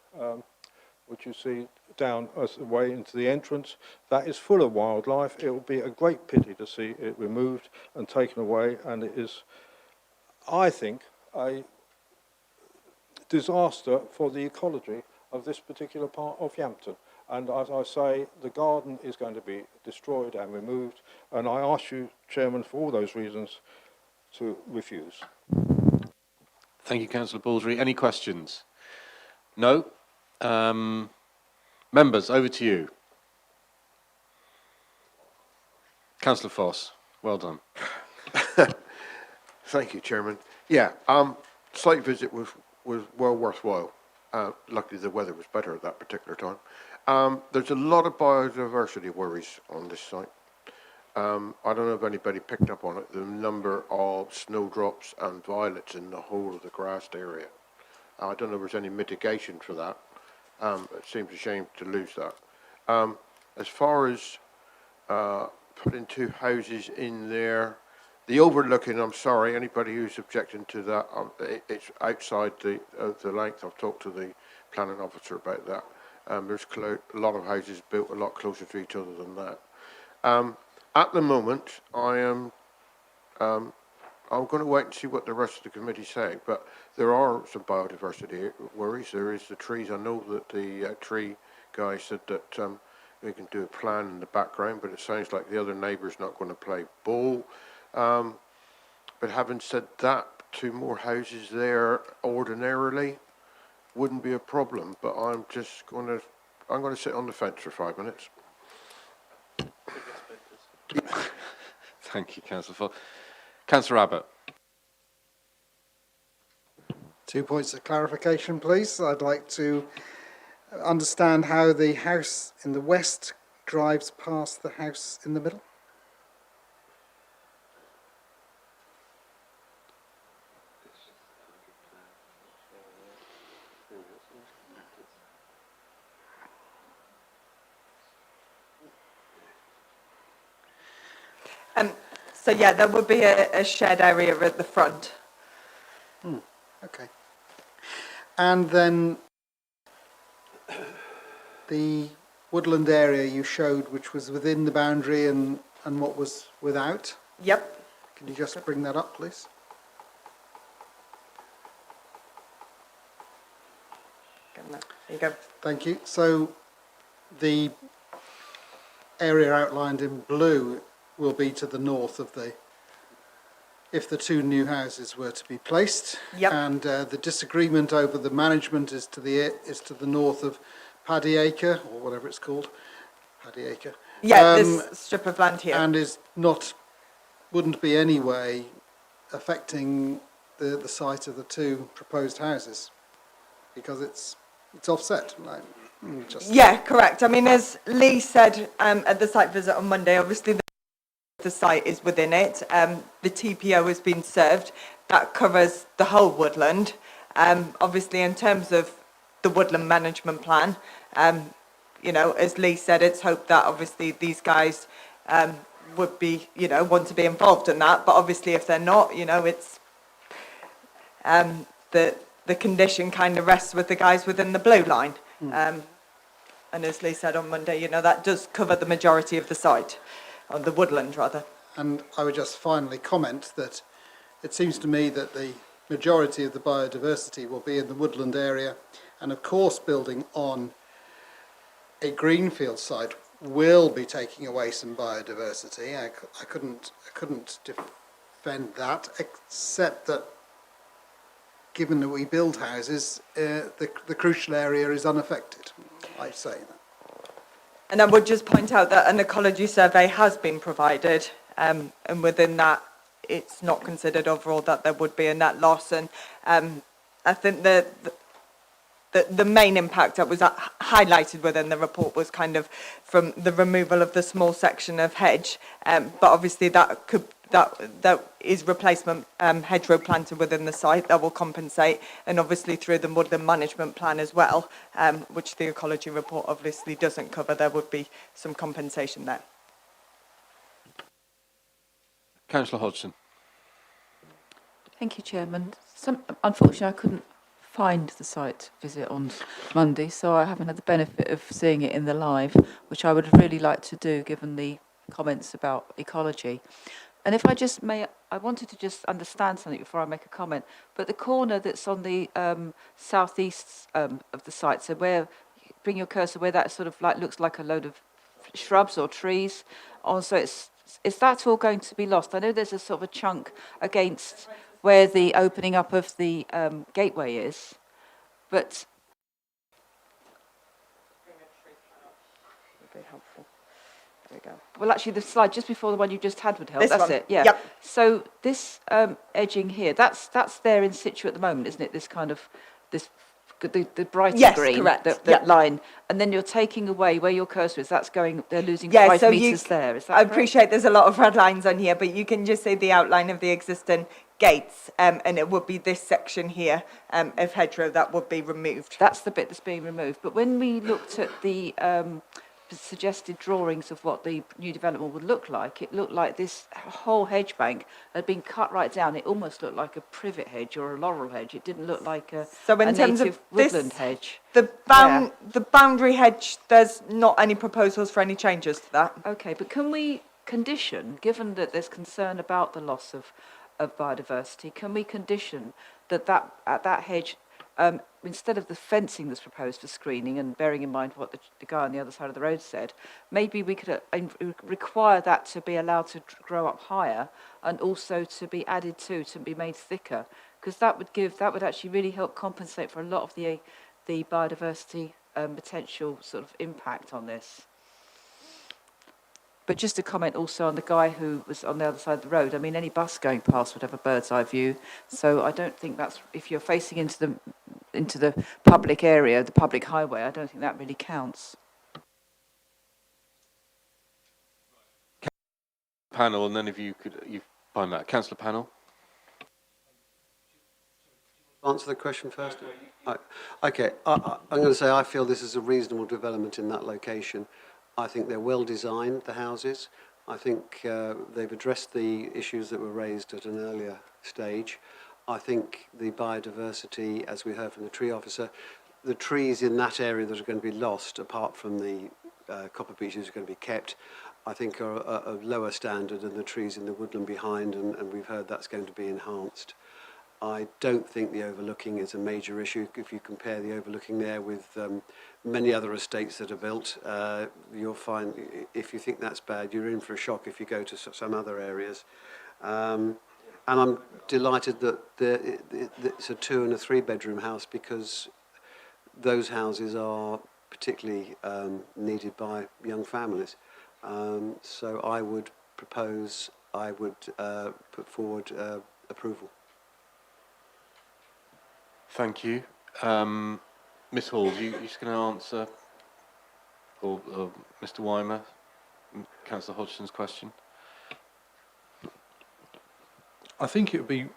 which you see down as the way into the entrance. That is full of wildlife. It would be a great pity to see it removed and taken away, and it is, I think, a disaster for the ecology of this particular part of Yampton. And as I say, the garden is going to be destroyed and removed, and I ask you, Chairman, for all those reasons, to refuse. Thank you, Councillor Baldry. Any questions? No? Members, over to you. Councillor Foss, well done. Thank you, Chairman. Yeah, site visit was well worthwhile. Luckily the weather was better at that particular time. There's a lot of biodiversity worries on this site. I don't know if anybody picked up on it, the number of snowdrops and violets in the whole of the grassed area. I don't know if there's any mitigation for that. It seems a shame to lose that. As far as putting two houses in there, the overlooking, I'm sorry, anybody who's objecting to that, it's outside the length. I've talked to the planning officer about that. There's a lot of houses built a lot closer to each other than that. At the moment, I'm going to wait and see what the rest of the committee say, but there are some biodiversity worries. There is the trees. I know that the tree guy said that we can do a plan in the background, but it sounds like the other neighbour's not going to play ball. But having said that, two more houses there ordinarily wouldn't be a problem, but I'm going to sit on the fence for 5 minutes. Thank you, Councillor Foss. Councillor Abbott. 2 points of clarification, please. I'd like to understand how the house in the west drives past the house in the middle. So yeah, there would be a shed area at the front. Okay. And then the woodland area you showed, which was within the boundary and what was without? Yep. Can you just bring that up, please? There you go. Thank you. So the area outlined in blue will be to the north of if the two new houses were to be placed. Yep. And the disagreement over the management is to the north of Paddy Acre, or whatever it's called, Paddy Acre. Yeah, this strip of land here. And is not wouldn't be any way affecting the site of the two proposed houses because it's offset. Like, Yeah, correct. I mean, as Lee said at the site visit on Monday, obviously the site is within it. The TPO has been served. That covers the whole woodland. Obviously, in terms of the woodland management plan, you know, as Lee said, it's hoped that obviously these guys would be, you know, want to be involved in that. But obviously, if they're not, you know, it's the condition kind of rests with the guys within the blue line. And as Lee said on Monday, you know, that does cover the majority of the site, or the woodland rather. And I would just finally comment that it seems to me that the majority of the biodiversity will be in the woodland area, and of course building on a greenfield site will be taking away some biodiversity. I couldn't defend that, except that given that we build houses, the crucial area is unaffected. I'd say that. And I would just point out that an ecology survey has been provided, and within that, it's not considered overall that there would be a net loss. And I think the main impact that was highlighted within the report was kind of from the removal of the small section of hedge, but obviously that is replacement hedgerow planted within the site that will compensate, and obviously through the woodland management plan as well, which the ecology report obviously doesn't cover, there would be some compensation there. Councillor Hodgson. Thank you, Chairman. Unfortunately, I couldn't find the site visit on Monday, so I haven't had the benefit of seeing it in the live, which I would really like to do given the comments about ecology. And if I just may, I wanted to just understand something before I make a comment, but the corner that's on the southeast of the site, so where, bring your cursor where that sort of like looks like a load of shrubs or trees, also is that all going to be lost? I know there's a sort of a chunk against where the opening up of the gateway is, but Would be helpful. There we go. well, actually, the slide just before the one you just had would help. This That's one. it. Yeah. Yep. So this edging here, that's there in situ at the moment, isn't it? This kind of the brighter Yes, green, correct. that Yep. line, and then you're taking away where your cursor is. That's going. They're losing Yeah, 5 so meters there. Is that I correct? appreciate there's a lot of red lines on here, but you can just see the outline of the existing gates, and it would be this section here of hedgerow that would be removed. That's the bit that's being removed. But when we looked at the suggested drawings of what the new development would look like, it looked like this whole hedge bank had been cut right down. It almost looked like a privet hedge or a laurel hedge. It didn't look like a terms native of this, woodland hedge. The boundary hedge, there's not any proposals for any changes to that. Okay, but can we condition, given that there's concern about the loss of biodiversity, can we condition that hedge, instead of the fencing that's proposed for screening, and bearing in mind what the guy on the other side of the road said, maybe we could require that to be allowed to grow up higher and also to be added to be made thicker, because that would actually really help compensate for a lot of the biodiversity potential sort of impact on this. But just a comment also on the guy who was on the other side of the road. I mean, any bus going past would have a bird's eye view. So I don't think that's, if you're facing into the public area, the public highway, I don't think that really counts. Panel, and then if you find that. Councillor Panel. Answer the question first. Okay, I'm going to say I feel this is a reasonable development in that location. I think they're well designed, the houses. I think they've addressed the issues that were raised at an earlier stage. I think the biodiversity, as we heard from the tree officer, the trees in that area that are going to be lost, apart from the copper beeches are going to be kept, I think are of lower standard than the trees in the woodland behind, and we've heard that's going to be enhanced. I don't think the overlooking is a major issue. If you compare the overlooking there with many other estates that are built, you'll find if you think that's bad, you're in for a shock if you go to some other areas. And I'm delighted that it's a 2 and a 3 bedroom house, because those houses are particularly needed by young families. So I would propose I would put forward approval. Thank you. Ms Hall, you just going to answer, or Mr Weimer, Councillor Hodgson's question? I think it would be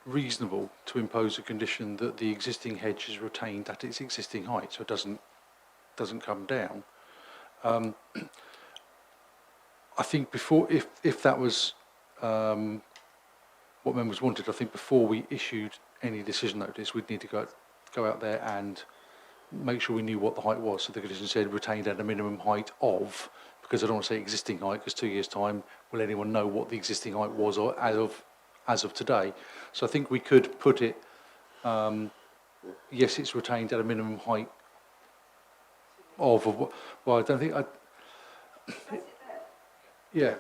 reasonable to impose a condition that the existing hedge is retained at its existing height, so it doesn't come down. I think if that was what members wanted, I think before we issued any decision notice, we'd need to go out there and make sure we knew what the height was. So the condition said retained at a minimum height of, because I don't want to say existing height, because 2 years' time, will anyone know what the existing height was or as of today? So I think we could put it, yes, it's retained at a minimum height of well, I don't think, yeah.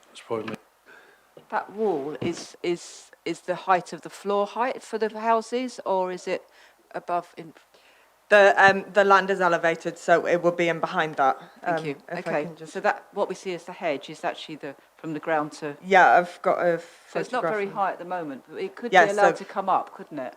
That's probably me. That wall is the height of the floor height for the houses, or is it above? The land is elevated, so it will be in behind that. Thank you. Okay, so that what we see as the hedge is actually from the ground to. Yeah, I've got a. So it's not very high at the moment, but it could Yeah, be allowed to come up, couldn't it?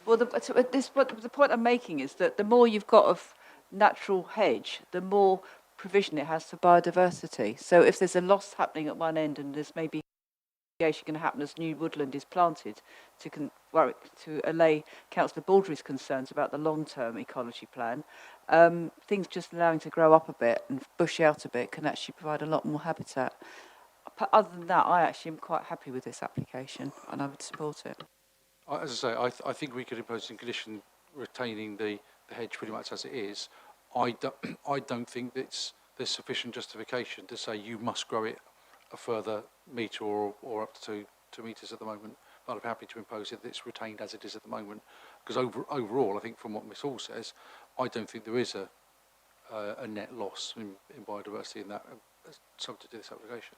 Well, the point I'm making is that the more you've got of natural hedge, the more provision it has for biodiversity. So if there's a loss happening at one end and there's maybe going to happen as new woodland is planted to allay Councillor Baldry's concerns about the long-term ecology plan, things just allowing to grow up a bit and bush out a bit can actually provide a lot more habitat. But other than that, I actually am quite happy with this application and I would support it. As I say, I think we could impose a condition retaining the hedge pretty much as it is. I don't think there's sufficient justification to say you must grow it a further metre or up to 2 metres at the moment. But I'm happy to impose it that it's retained as it is at the moment. Because overall, I think from what Ms Hall says, I don't think there is a net loss in biodiversity in that subject to this application.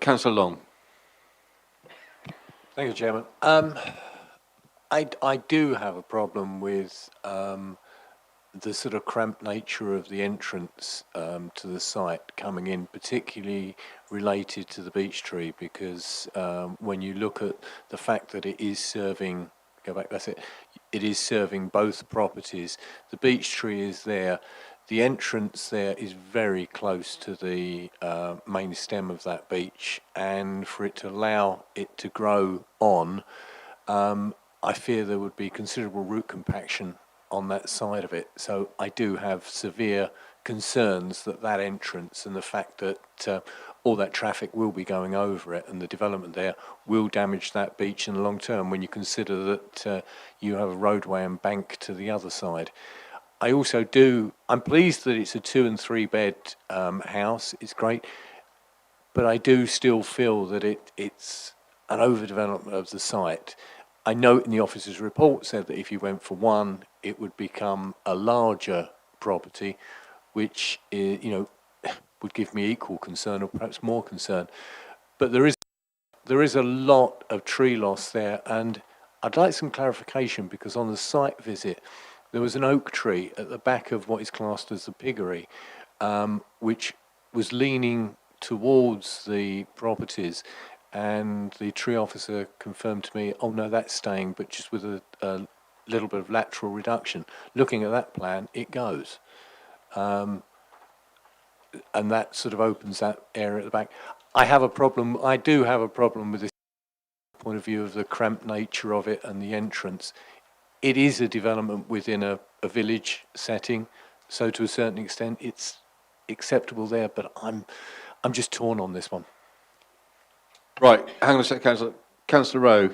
Councillor Long. Thank you, Chairman. I do have a problem with the sort of cramped nature of the entrance to the site coming in, particularly related to the beech tree, because when you look at the fact that it is serving, it is serving both properties. The beech tree is there. The entrance there is very close to the main stem of that beech, and for it to allow it to grow on, I fear there would be considerable root compaction on that side of it. So I do have severe concerns that entrance and the fact that all that traffic will be going over it and the development there will damage that beach in the long term when you consider that you have a roadway and bank to the other side. I also I'm pleased that it's a 2 and 3 bed house, it's great, but I do still feel that it's an overdevelopment of the site. I note in the officer's report said that if you went for one, it would become a larger property, which would give me equal concern or perhaps more concern. But there is a lot of tree loss there, and I'd like some clarification because on the site visit, there was an oak tree at the back of what is classed as the piggery, which was leaning towards the properties, and the tree officer confirmed to me, oh no, that's staying, but just with a little bit of lateral reduction. Looking at that plan, it goes. And that sort of opens that area at the back. I do have a problem with this point of view of the cramped nature of it and the entrance. It is a development within a village setting, so to a certain extent it's acceptable there, but I'm just torn on this one. Right, hang on a second, Councillor Rowe.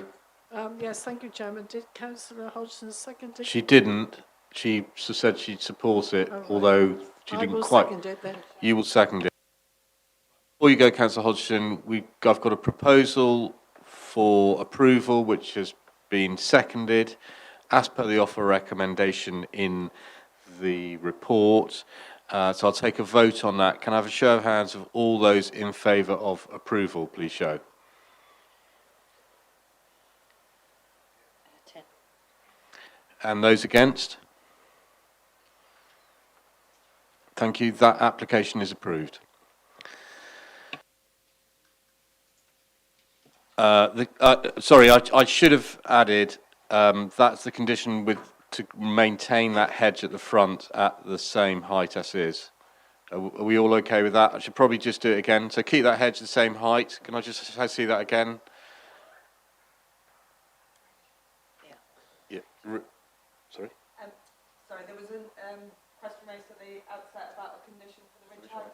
Yes, thank you, Chairman. Did Councillor Hodgson second it? She didn't. She said she'd support it, right. although she didn't quite. I will second it then. You will second it. Before you go, Councillor Hodgson, I've got a proposal for approval which has been seconded as per the offer recommendation in the report. So I'll take a vote on that. Can I have a show of hands of all those in favour of approval, please show. 10. And those against? Thank you. That application is approved. Sorry, I should have added, that's the condition to maintain that hedge at the front at the same height as is. Are we all okay with that? I should probably just do it again. So keep that hedge the same height. Can I just see that again? Yeah. Sorry? Sorry, there was a question raised at the outset about a condition for the ridge height.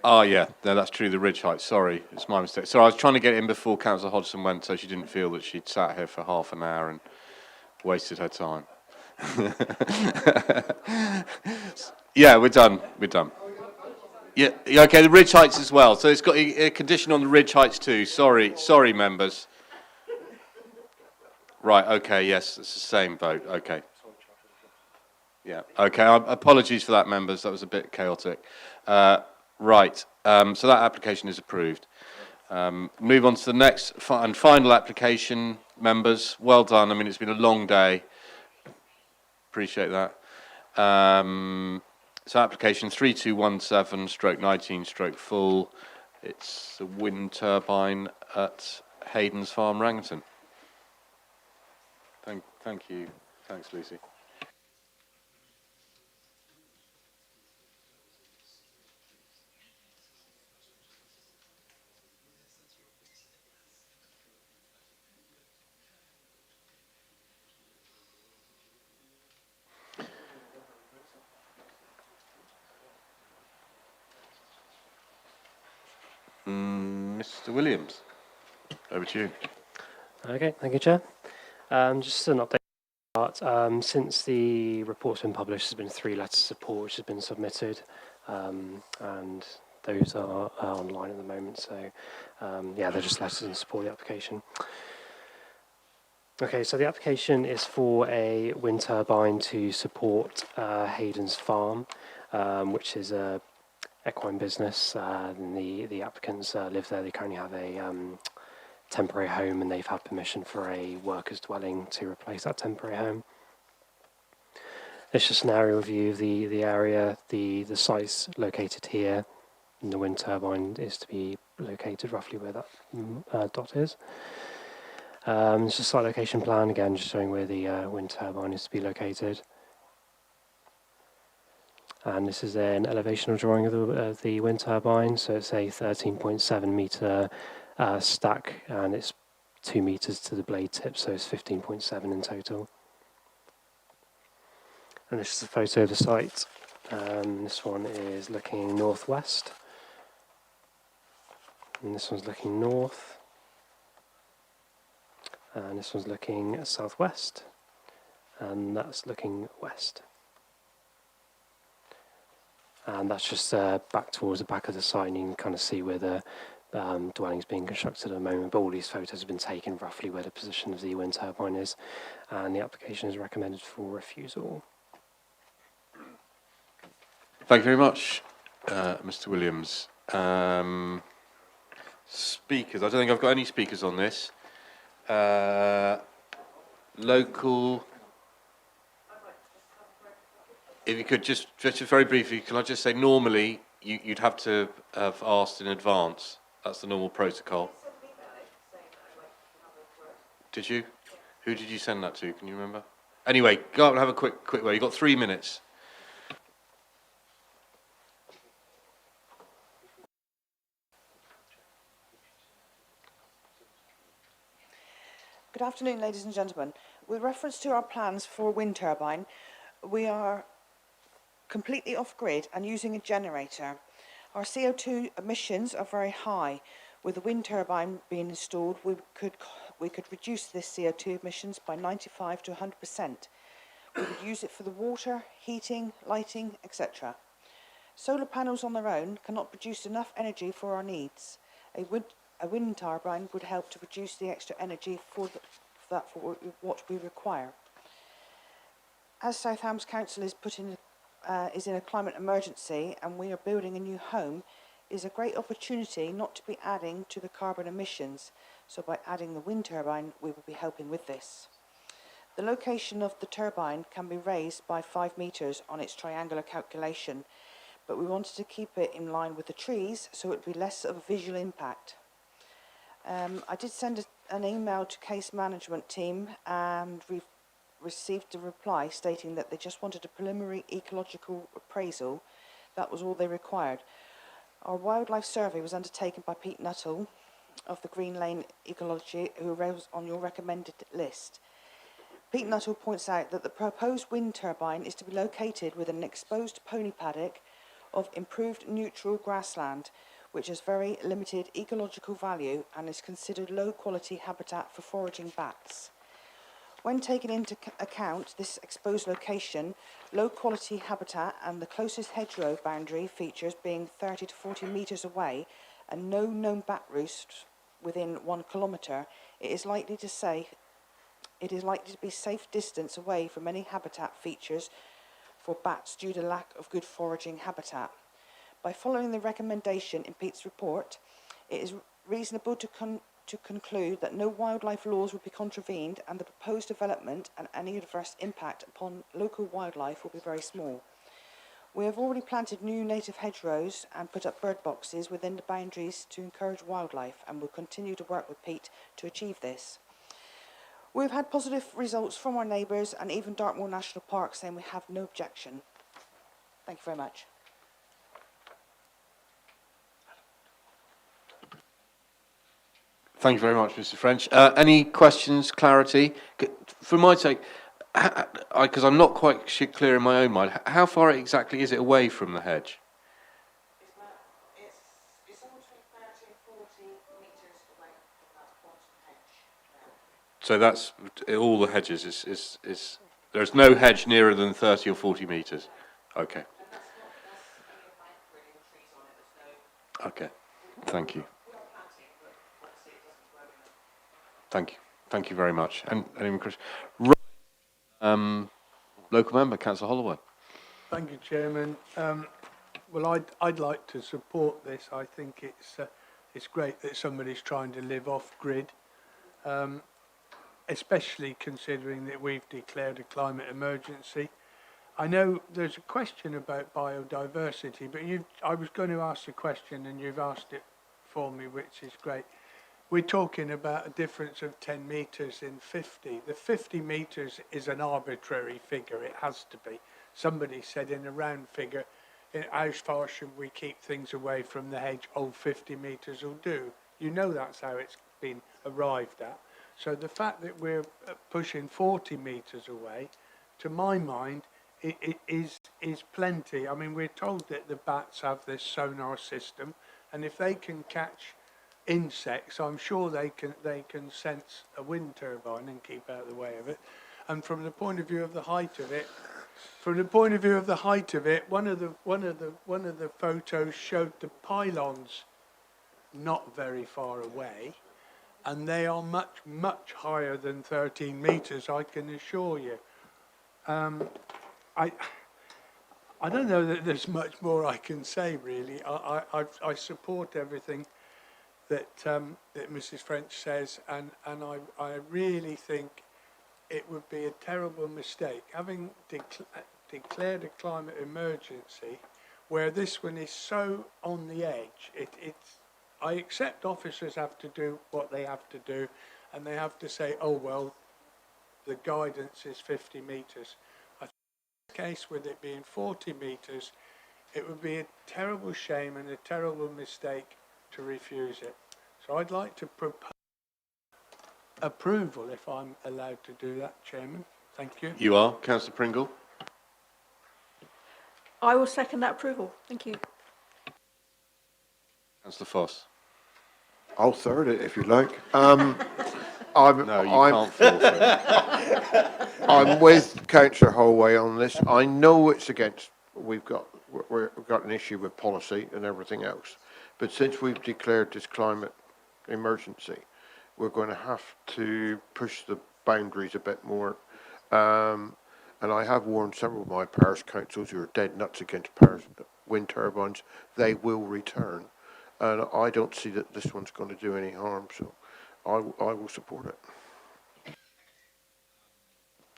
Oh, yeah, no, that's true, the ridge height. Sorry, it's my mistake. So I was trying to get in before Councillor Hodgson went, so she didn't feel that she'd sat here for half an hour and wasted her time. Yeah, we're done. Yeah, okay, the ridge heights as well. So it's got a condition on the ridge heights too. Sorry, members. Right, okay, yes, it's the same vote. Okay. Yeah, okay, apologies for that, members. That was a bit chaotic. Right, so that application is approved. Move on to the next and final application, members. Well done. I mean, it's been a long day. Appreciate that. So application 3217/19/full. It's a wind turbine at Hayden's Farm, Rangerton. Thank you. Thanks, Lucy. Mr. Williams, over to you. Okay, thank you, Chair. Just an update. Since the report's been published, there's been 3 letters of support which have been submitted, and those are online at the moment. So, yeah, they're just letters in support of the application. Okay, so the application is for a wind turbine to support Hayden's Farm, which is a equine business. And the applicants live there. They currently have a temporary home, and they've had permission for a workers' dwelling to replace that temporary home. It's just an aerial view of the area. The site's located here, and the wind turbine is to be located roughly where that dot is. It's a site location plan, again, just showing where the wind turbine is to be located. And this is an elevational drawing of the wind turbine. So it's a 13.7 metre stack, and it's 2 metres to the blade tip, so it's 15.7 in total. And this is a photo of the site. This one is looking northwest, and this one's looking north, and this one's looking southwest, and that's looking west. And that's just back towards the back of the site, and you can kind of see where the dwelling's being constructed at the moment, but all these photos have been taken roughly where the position of the wind turbine is, and the application is recommended for refusal. Thank you very much, Mr. Williams. Speakers, I don't think I've got any speakers on this. Local, if you could just very briefly, can I just say, normally you'd have to have asked in advance. That's the normal protocol. Did you? Who did you send that to? Can you remember? Anyway, go up and have a quick word. You've got 3 minutes. Good afternoon, ladies and gentlemen. With reference to our plans for a wind turbine, we are completely off-grid and using a generator. Our CO2 emissions are very high. With the wind turbine being installed, we could reduce this CO2 emissions by 95 to 100%. We would use it for the water, heating, lighting, etc. Solar panels on their own cannot produce enough energy for our needs. A wind turbine would help to produce the extra energy for what we require. As South Hams Council is in a climate emergency and we are building a new home, is a great opportunity not to be adding to the carbon emissions. So by adding the wind turbine, we will be helping with this. The location of the turbine can be raised by 5 metres on its triangular calculation, but we wanted to keep it in line with the trees so it would be less of a visual impact. I did send an email to case management team and received a reply stating that they just wanted a preliminary ecological appraisal. That was all they required. Our wildlife survey was undertaken by Pete Nuttall of the Green Lane Ecology, who was on your recommended list. Pete Nuttall points out that the proposed wind turbine is to be located within an exposed pony paddock of improved neutral grassland, which has very limited ecological value and is considered low-quality habitat for foraging bats. When taken into account this exposed location, low-quality habitat and the closest hedgerow boundary features being 30 to 40 metres away and no known bat roosts within 1 kilometre, it is likely to be safe distance away from any habitat features for bats due to lack of good foraging habitat. By following the recommendation in Pete's report, it is reasonable to conclude that no wildlife laws would be contravened and the proposed development and any adverse impact upon local wildlife will be very small. We have already planted new native hedgerows and put up bird boxes within the boundaries to encourage wildlife, and will continue to work with Pete to achieve this. We've had positive results from our neighbours and even Dartmoor National Park saying we have no objection. Thank you very much. Thank you very much, Mr. French. Any questions, clarity? For my sake, because I'm not quite clear in my own mind, how far exactly is it away from the hedge? It's all between 30 and 40 metres away from that bottom hedge. So that's all the hedges. There's no hedge nearer than 30 or 40 metres. Okay. Okay. Thank you. Thank you. Thank you very much. And any questions? Local member, Councillor Holloway. Thank you, Chairman. Well, I'd like to support this. I think it's great that somebody's trying to live off grid, especially considering that we've declared a climate emergency. I know there's a question about biodiversity, but I was going to ask the question and you've asked it for me, which is great. We're talking about a difference of 10 metres in 50. The 50 metres is an arbitrary figure. It has to be. Somebody said in a round figure, how far should we keep things away from the hedge? Oh, 50 metres will do. You know that's how it's been arrived at. So the fact that we're pushing 40 metres away, to my mind, it is plenty. I mean, we're told that the bats have this sonar system, and if they can catch insects, I'm sure they can sense a wind turbine and keep out of the way of it. And from the point of view of the height of it, one of the photos showed the pylons not very far away, and they are much higher than 13 metres, I can assure you. I don't know that there's much more I can say, really. I support everything that Mrs. French says, and I really think it would be a terrible mistake, having declared a climate emergency, where this one is so on the edge. I accept officers have to do what they have to do, and they have to say, oh well, the guidance is 50 metres. I think in this case, with it being 40 metres, it would be a terrible shame and a terrible mistake to refuse it. So I'd like to propose approval, if I'm allowed to do that, Chairman. Thank you. You are, Councillor Pringle. I will second that approval. Thank you. Councillor Foss. I'll third it if you like. No, you can't forfeit. I'm with Councillor Holloway on this. I know it's against. We've got an issue with policy and everything else, but since we've declared this climate emergency, we're going to have to push the boundaries a bit more. And I have warned several of my parish councils who are dead nuts against parish wind turbines. They will return. And I don't see that this one's going to do any harm, so I will support it.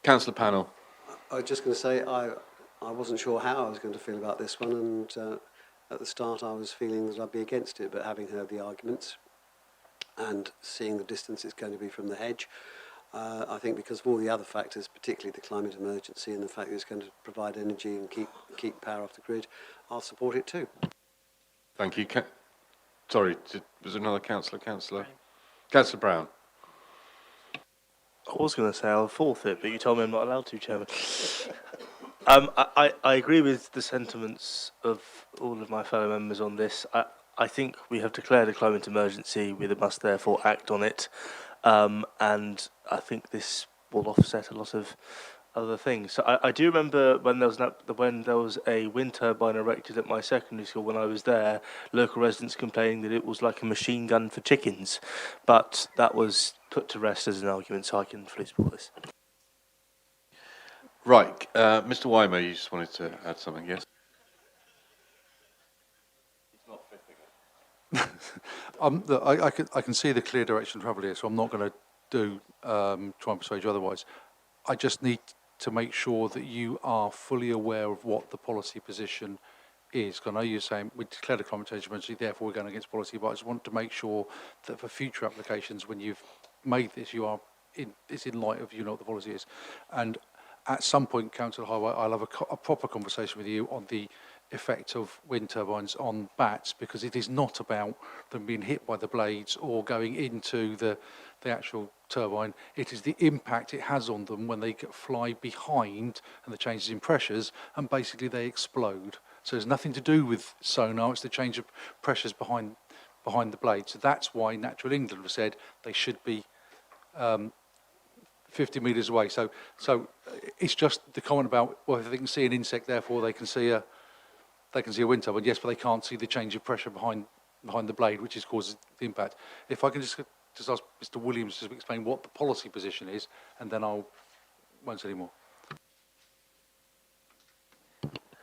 Councillor Panel. I was just going to say I wasn't sure how I was going to feel about this one, and at the start I was feeling that I'd be against it, but having heard the arguments and seeing the distance it's going to be from the hedge, I think because of all the other factors, particularly the climate emergency and the fact that it's going to provide energy and keep power off the grid, I'll support it too. Thank you. Sorry, was there another councillor? Councillor Brown. I was going to say I'll fourth it, but you told me I'm not allowed to, Chairman. I agree with the sentiments of all of my fellow members on this. I think we have declared a climate emergency. We must therefore act on it. And I think this will offset a lot of other things. So I do remember when there was a wind turbine erected at my secondary school when I was there, local residents complaining that it was like a machine gun for chickens. But that was put to rest as an argument, so I can fully support this. Right, Mr. Weimer, you just wanted to add something, yes? Look, I can see the clear direction of travel here, so I'm not going to try and persuade you otherwise. I just need to make sure that you are fully aware of what the policy position is. I know you're saying we declared a climate change emergency, therefore we're going against policy, but I just want to make sure that for future applications, when you've made this, it's in light of you know what the policy is. And at some point, Councillor Highway, I'll have a proper conversation with you on the effect of wind turbines on bats, because it is not about them being hit by the blades or going into the actual turbine. It is the impact it has on them when they fly behind and the changes in pressures, and basically they explode. So there's nothing to do with sonar, it's the change of pressures behind the blade. So that's why Natural England have said they should be 50 metres away. So it's just the comment about, well, if they can see an insect, therefore they can see a wind turbine. Yes, but they can't see the change of pressure behind the blade, which is causes the impact. If I can just ask Mr. Williams to explain what the policy position is, and then I won't say any more.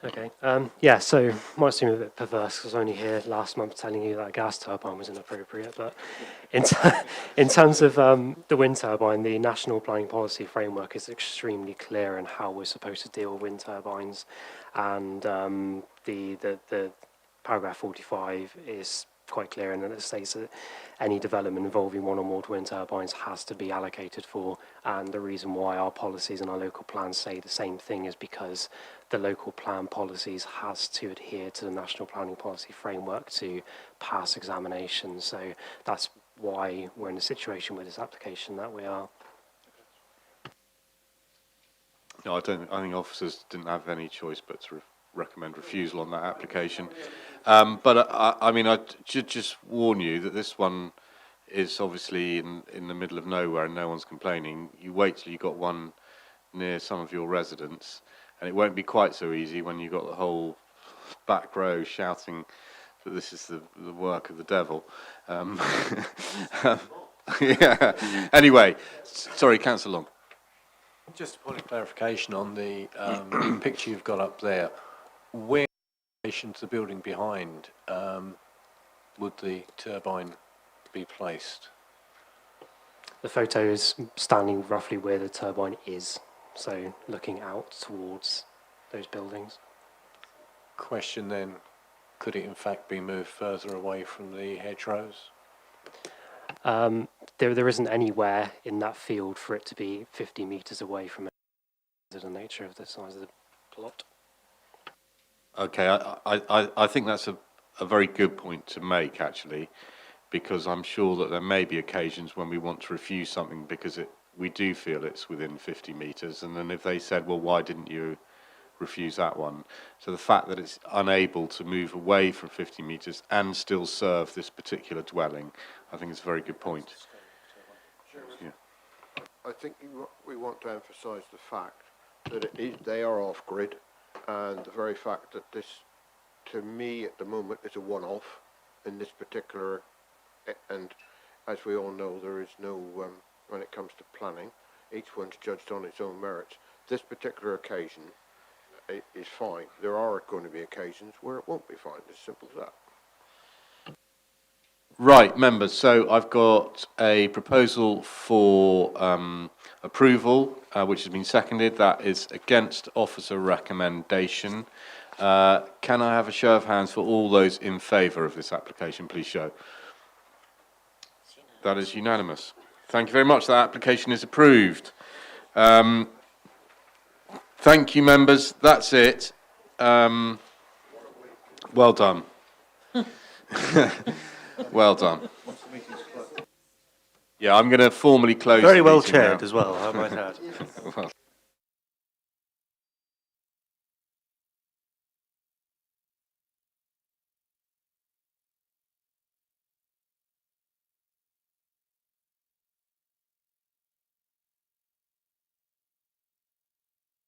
Okay. Yeah, so might seem a bit perverse because I was only here last month telling you that a gas turbine was inappropriate, but in terms of the wind turbine, the National Planning Policy Framework is extremely clear in how we're supposed to deal with wind turbines, and the paragraph 45 is quite clear, and it states that any development involving one or more wind turbines has to be allocated for, and the reason why our policies and our local plans say the same thing is because the local plan policies has to adhere to the National Planning Policy Framework to pass examinations. So that's why we're in a situation with this application that we are. No, I think officers didn't have any choice but to recommend refusal on that application. But I mean, I should just warn you that this one is obviously in the middle of nowhere and no one's complaining. You wait till you've got one near some of your residents, and it won't be quite so easy when you've got the whole back row shouting that this is the work of the devil. Yeah. Anyway, sorry, Councillor Long. Just a point of clarification on the picture you've got up there. Where, in relation to the building behind, would the turbine be placed? The photo is standing roughly where the turbine is, so looking out towards those buildings. Question then, could it in fact be moved further away from the hedgerows? There isn't anywhere in that field for it to be 50 metres away from it, because of the nature of the size of the plot. Okay, I think that's a very good point to make, actually, because I'm sure that there may be occasions when we want to refuse something because we do feel it's within 50 metres, and then if they said, well, why didn't you refuse that one? So the fact that it's unable to move away from 50 metres and still serve this particular dwelling, I think it's a very good point. Yeah. I think we want to emphasise the fact that they are off-grid, and the very fact that this, to me at the moment, is a one-off in this particular, and as we all know, there is no, when it comes to planning, each one's judged on its own merits. This particular occasion is fine. There are going to be occasions where it won't be fine, as simple as that. Right, members, so I've got a proposal for approval, which has been seconded. That is against officer recommendation. Can I have a show of hands for all those in favour of this application? Please show. That is unanimous. Thank you very much. That application is approved. Thank you, members. That's it. Well done. Well done. Yeah, I'm going to formally close. Very the well meeting chaired now. as well, I might add. Well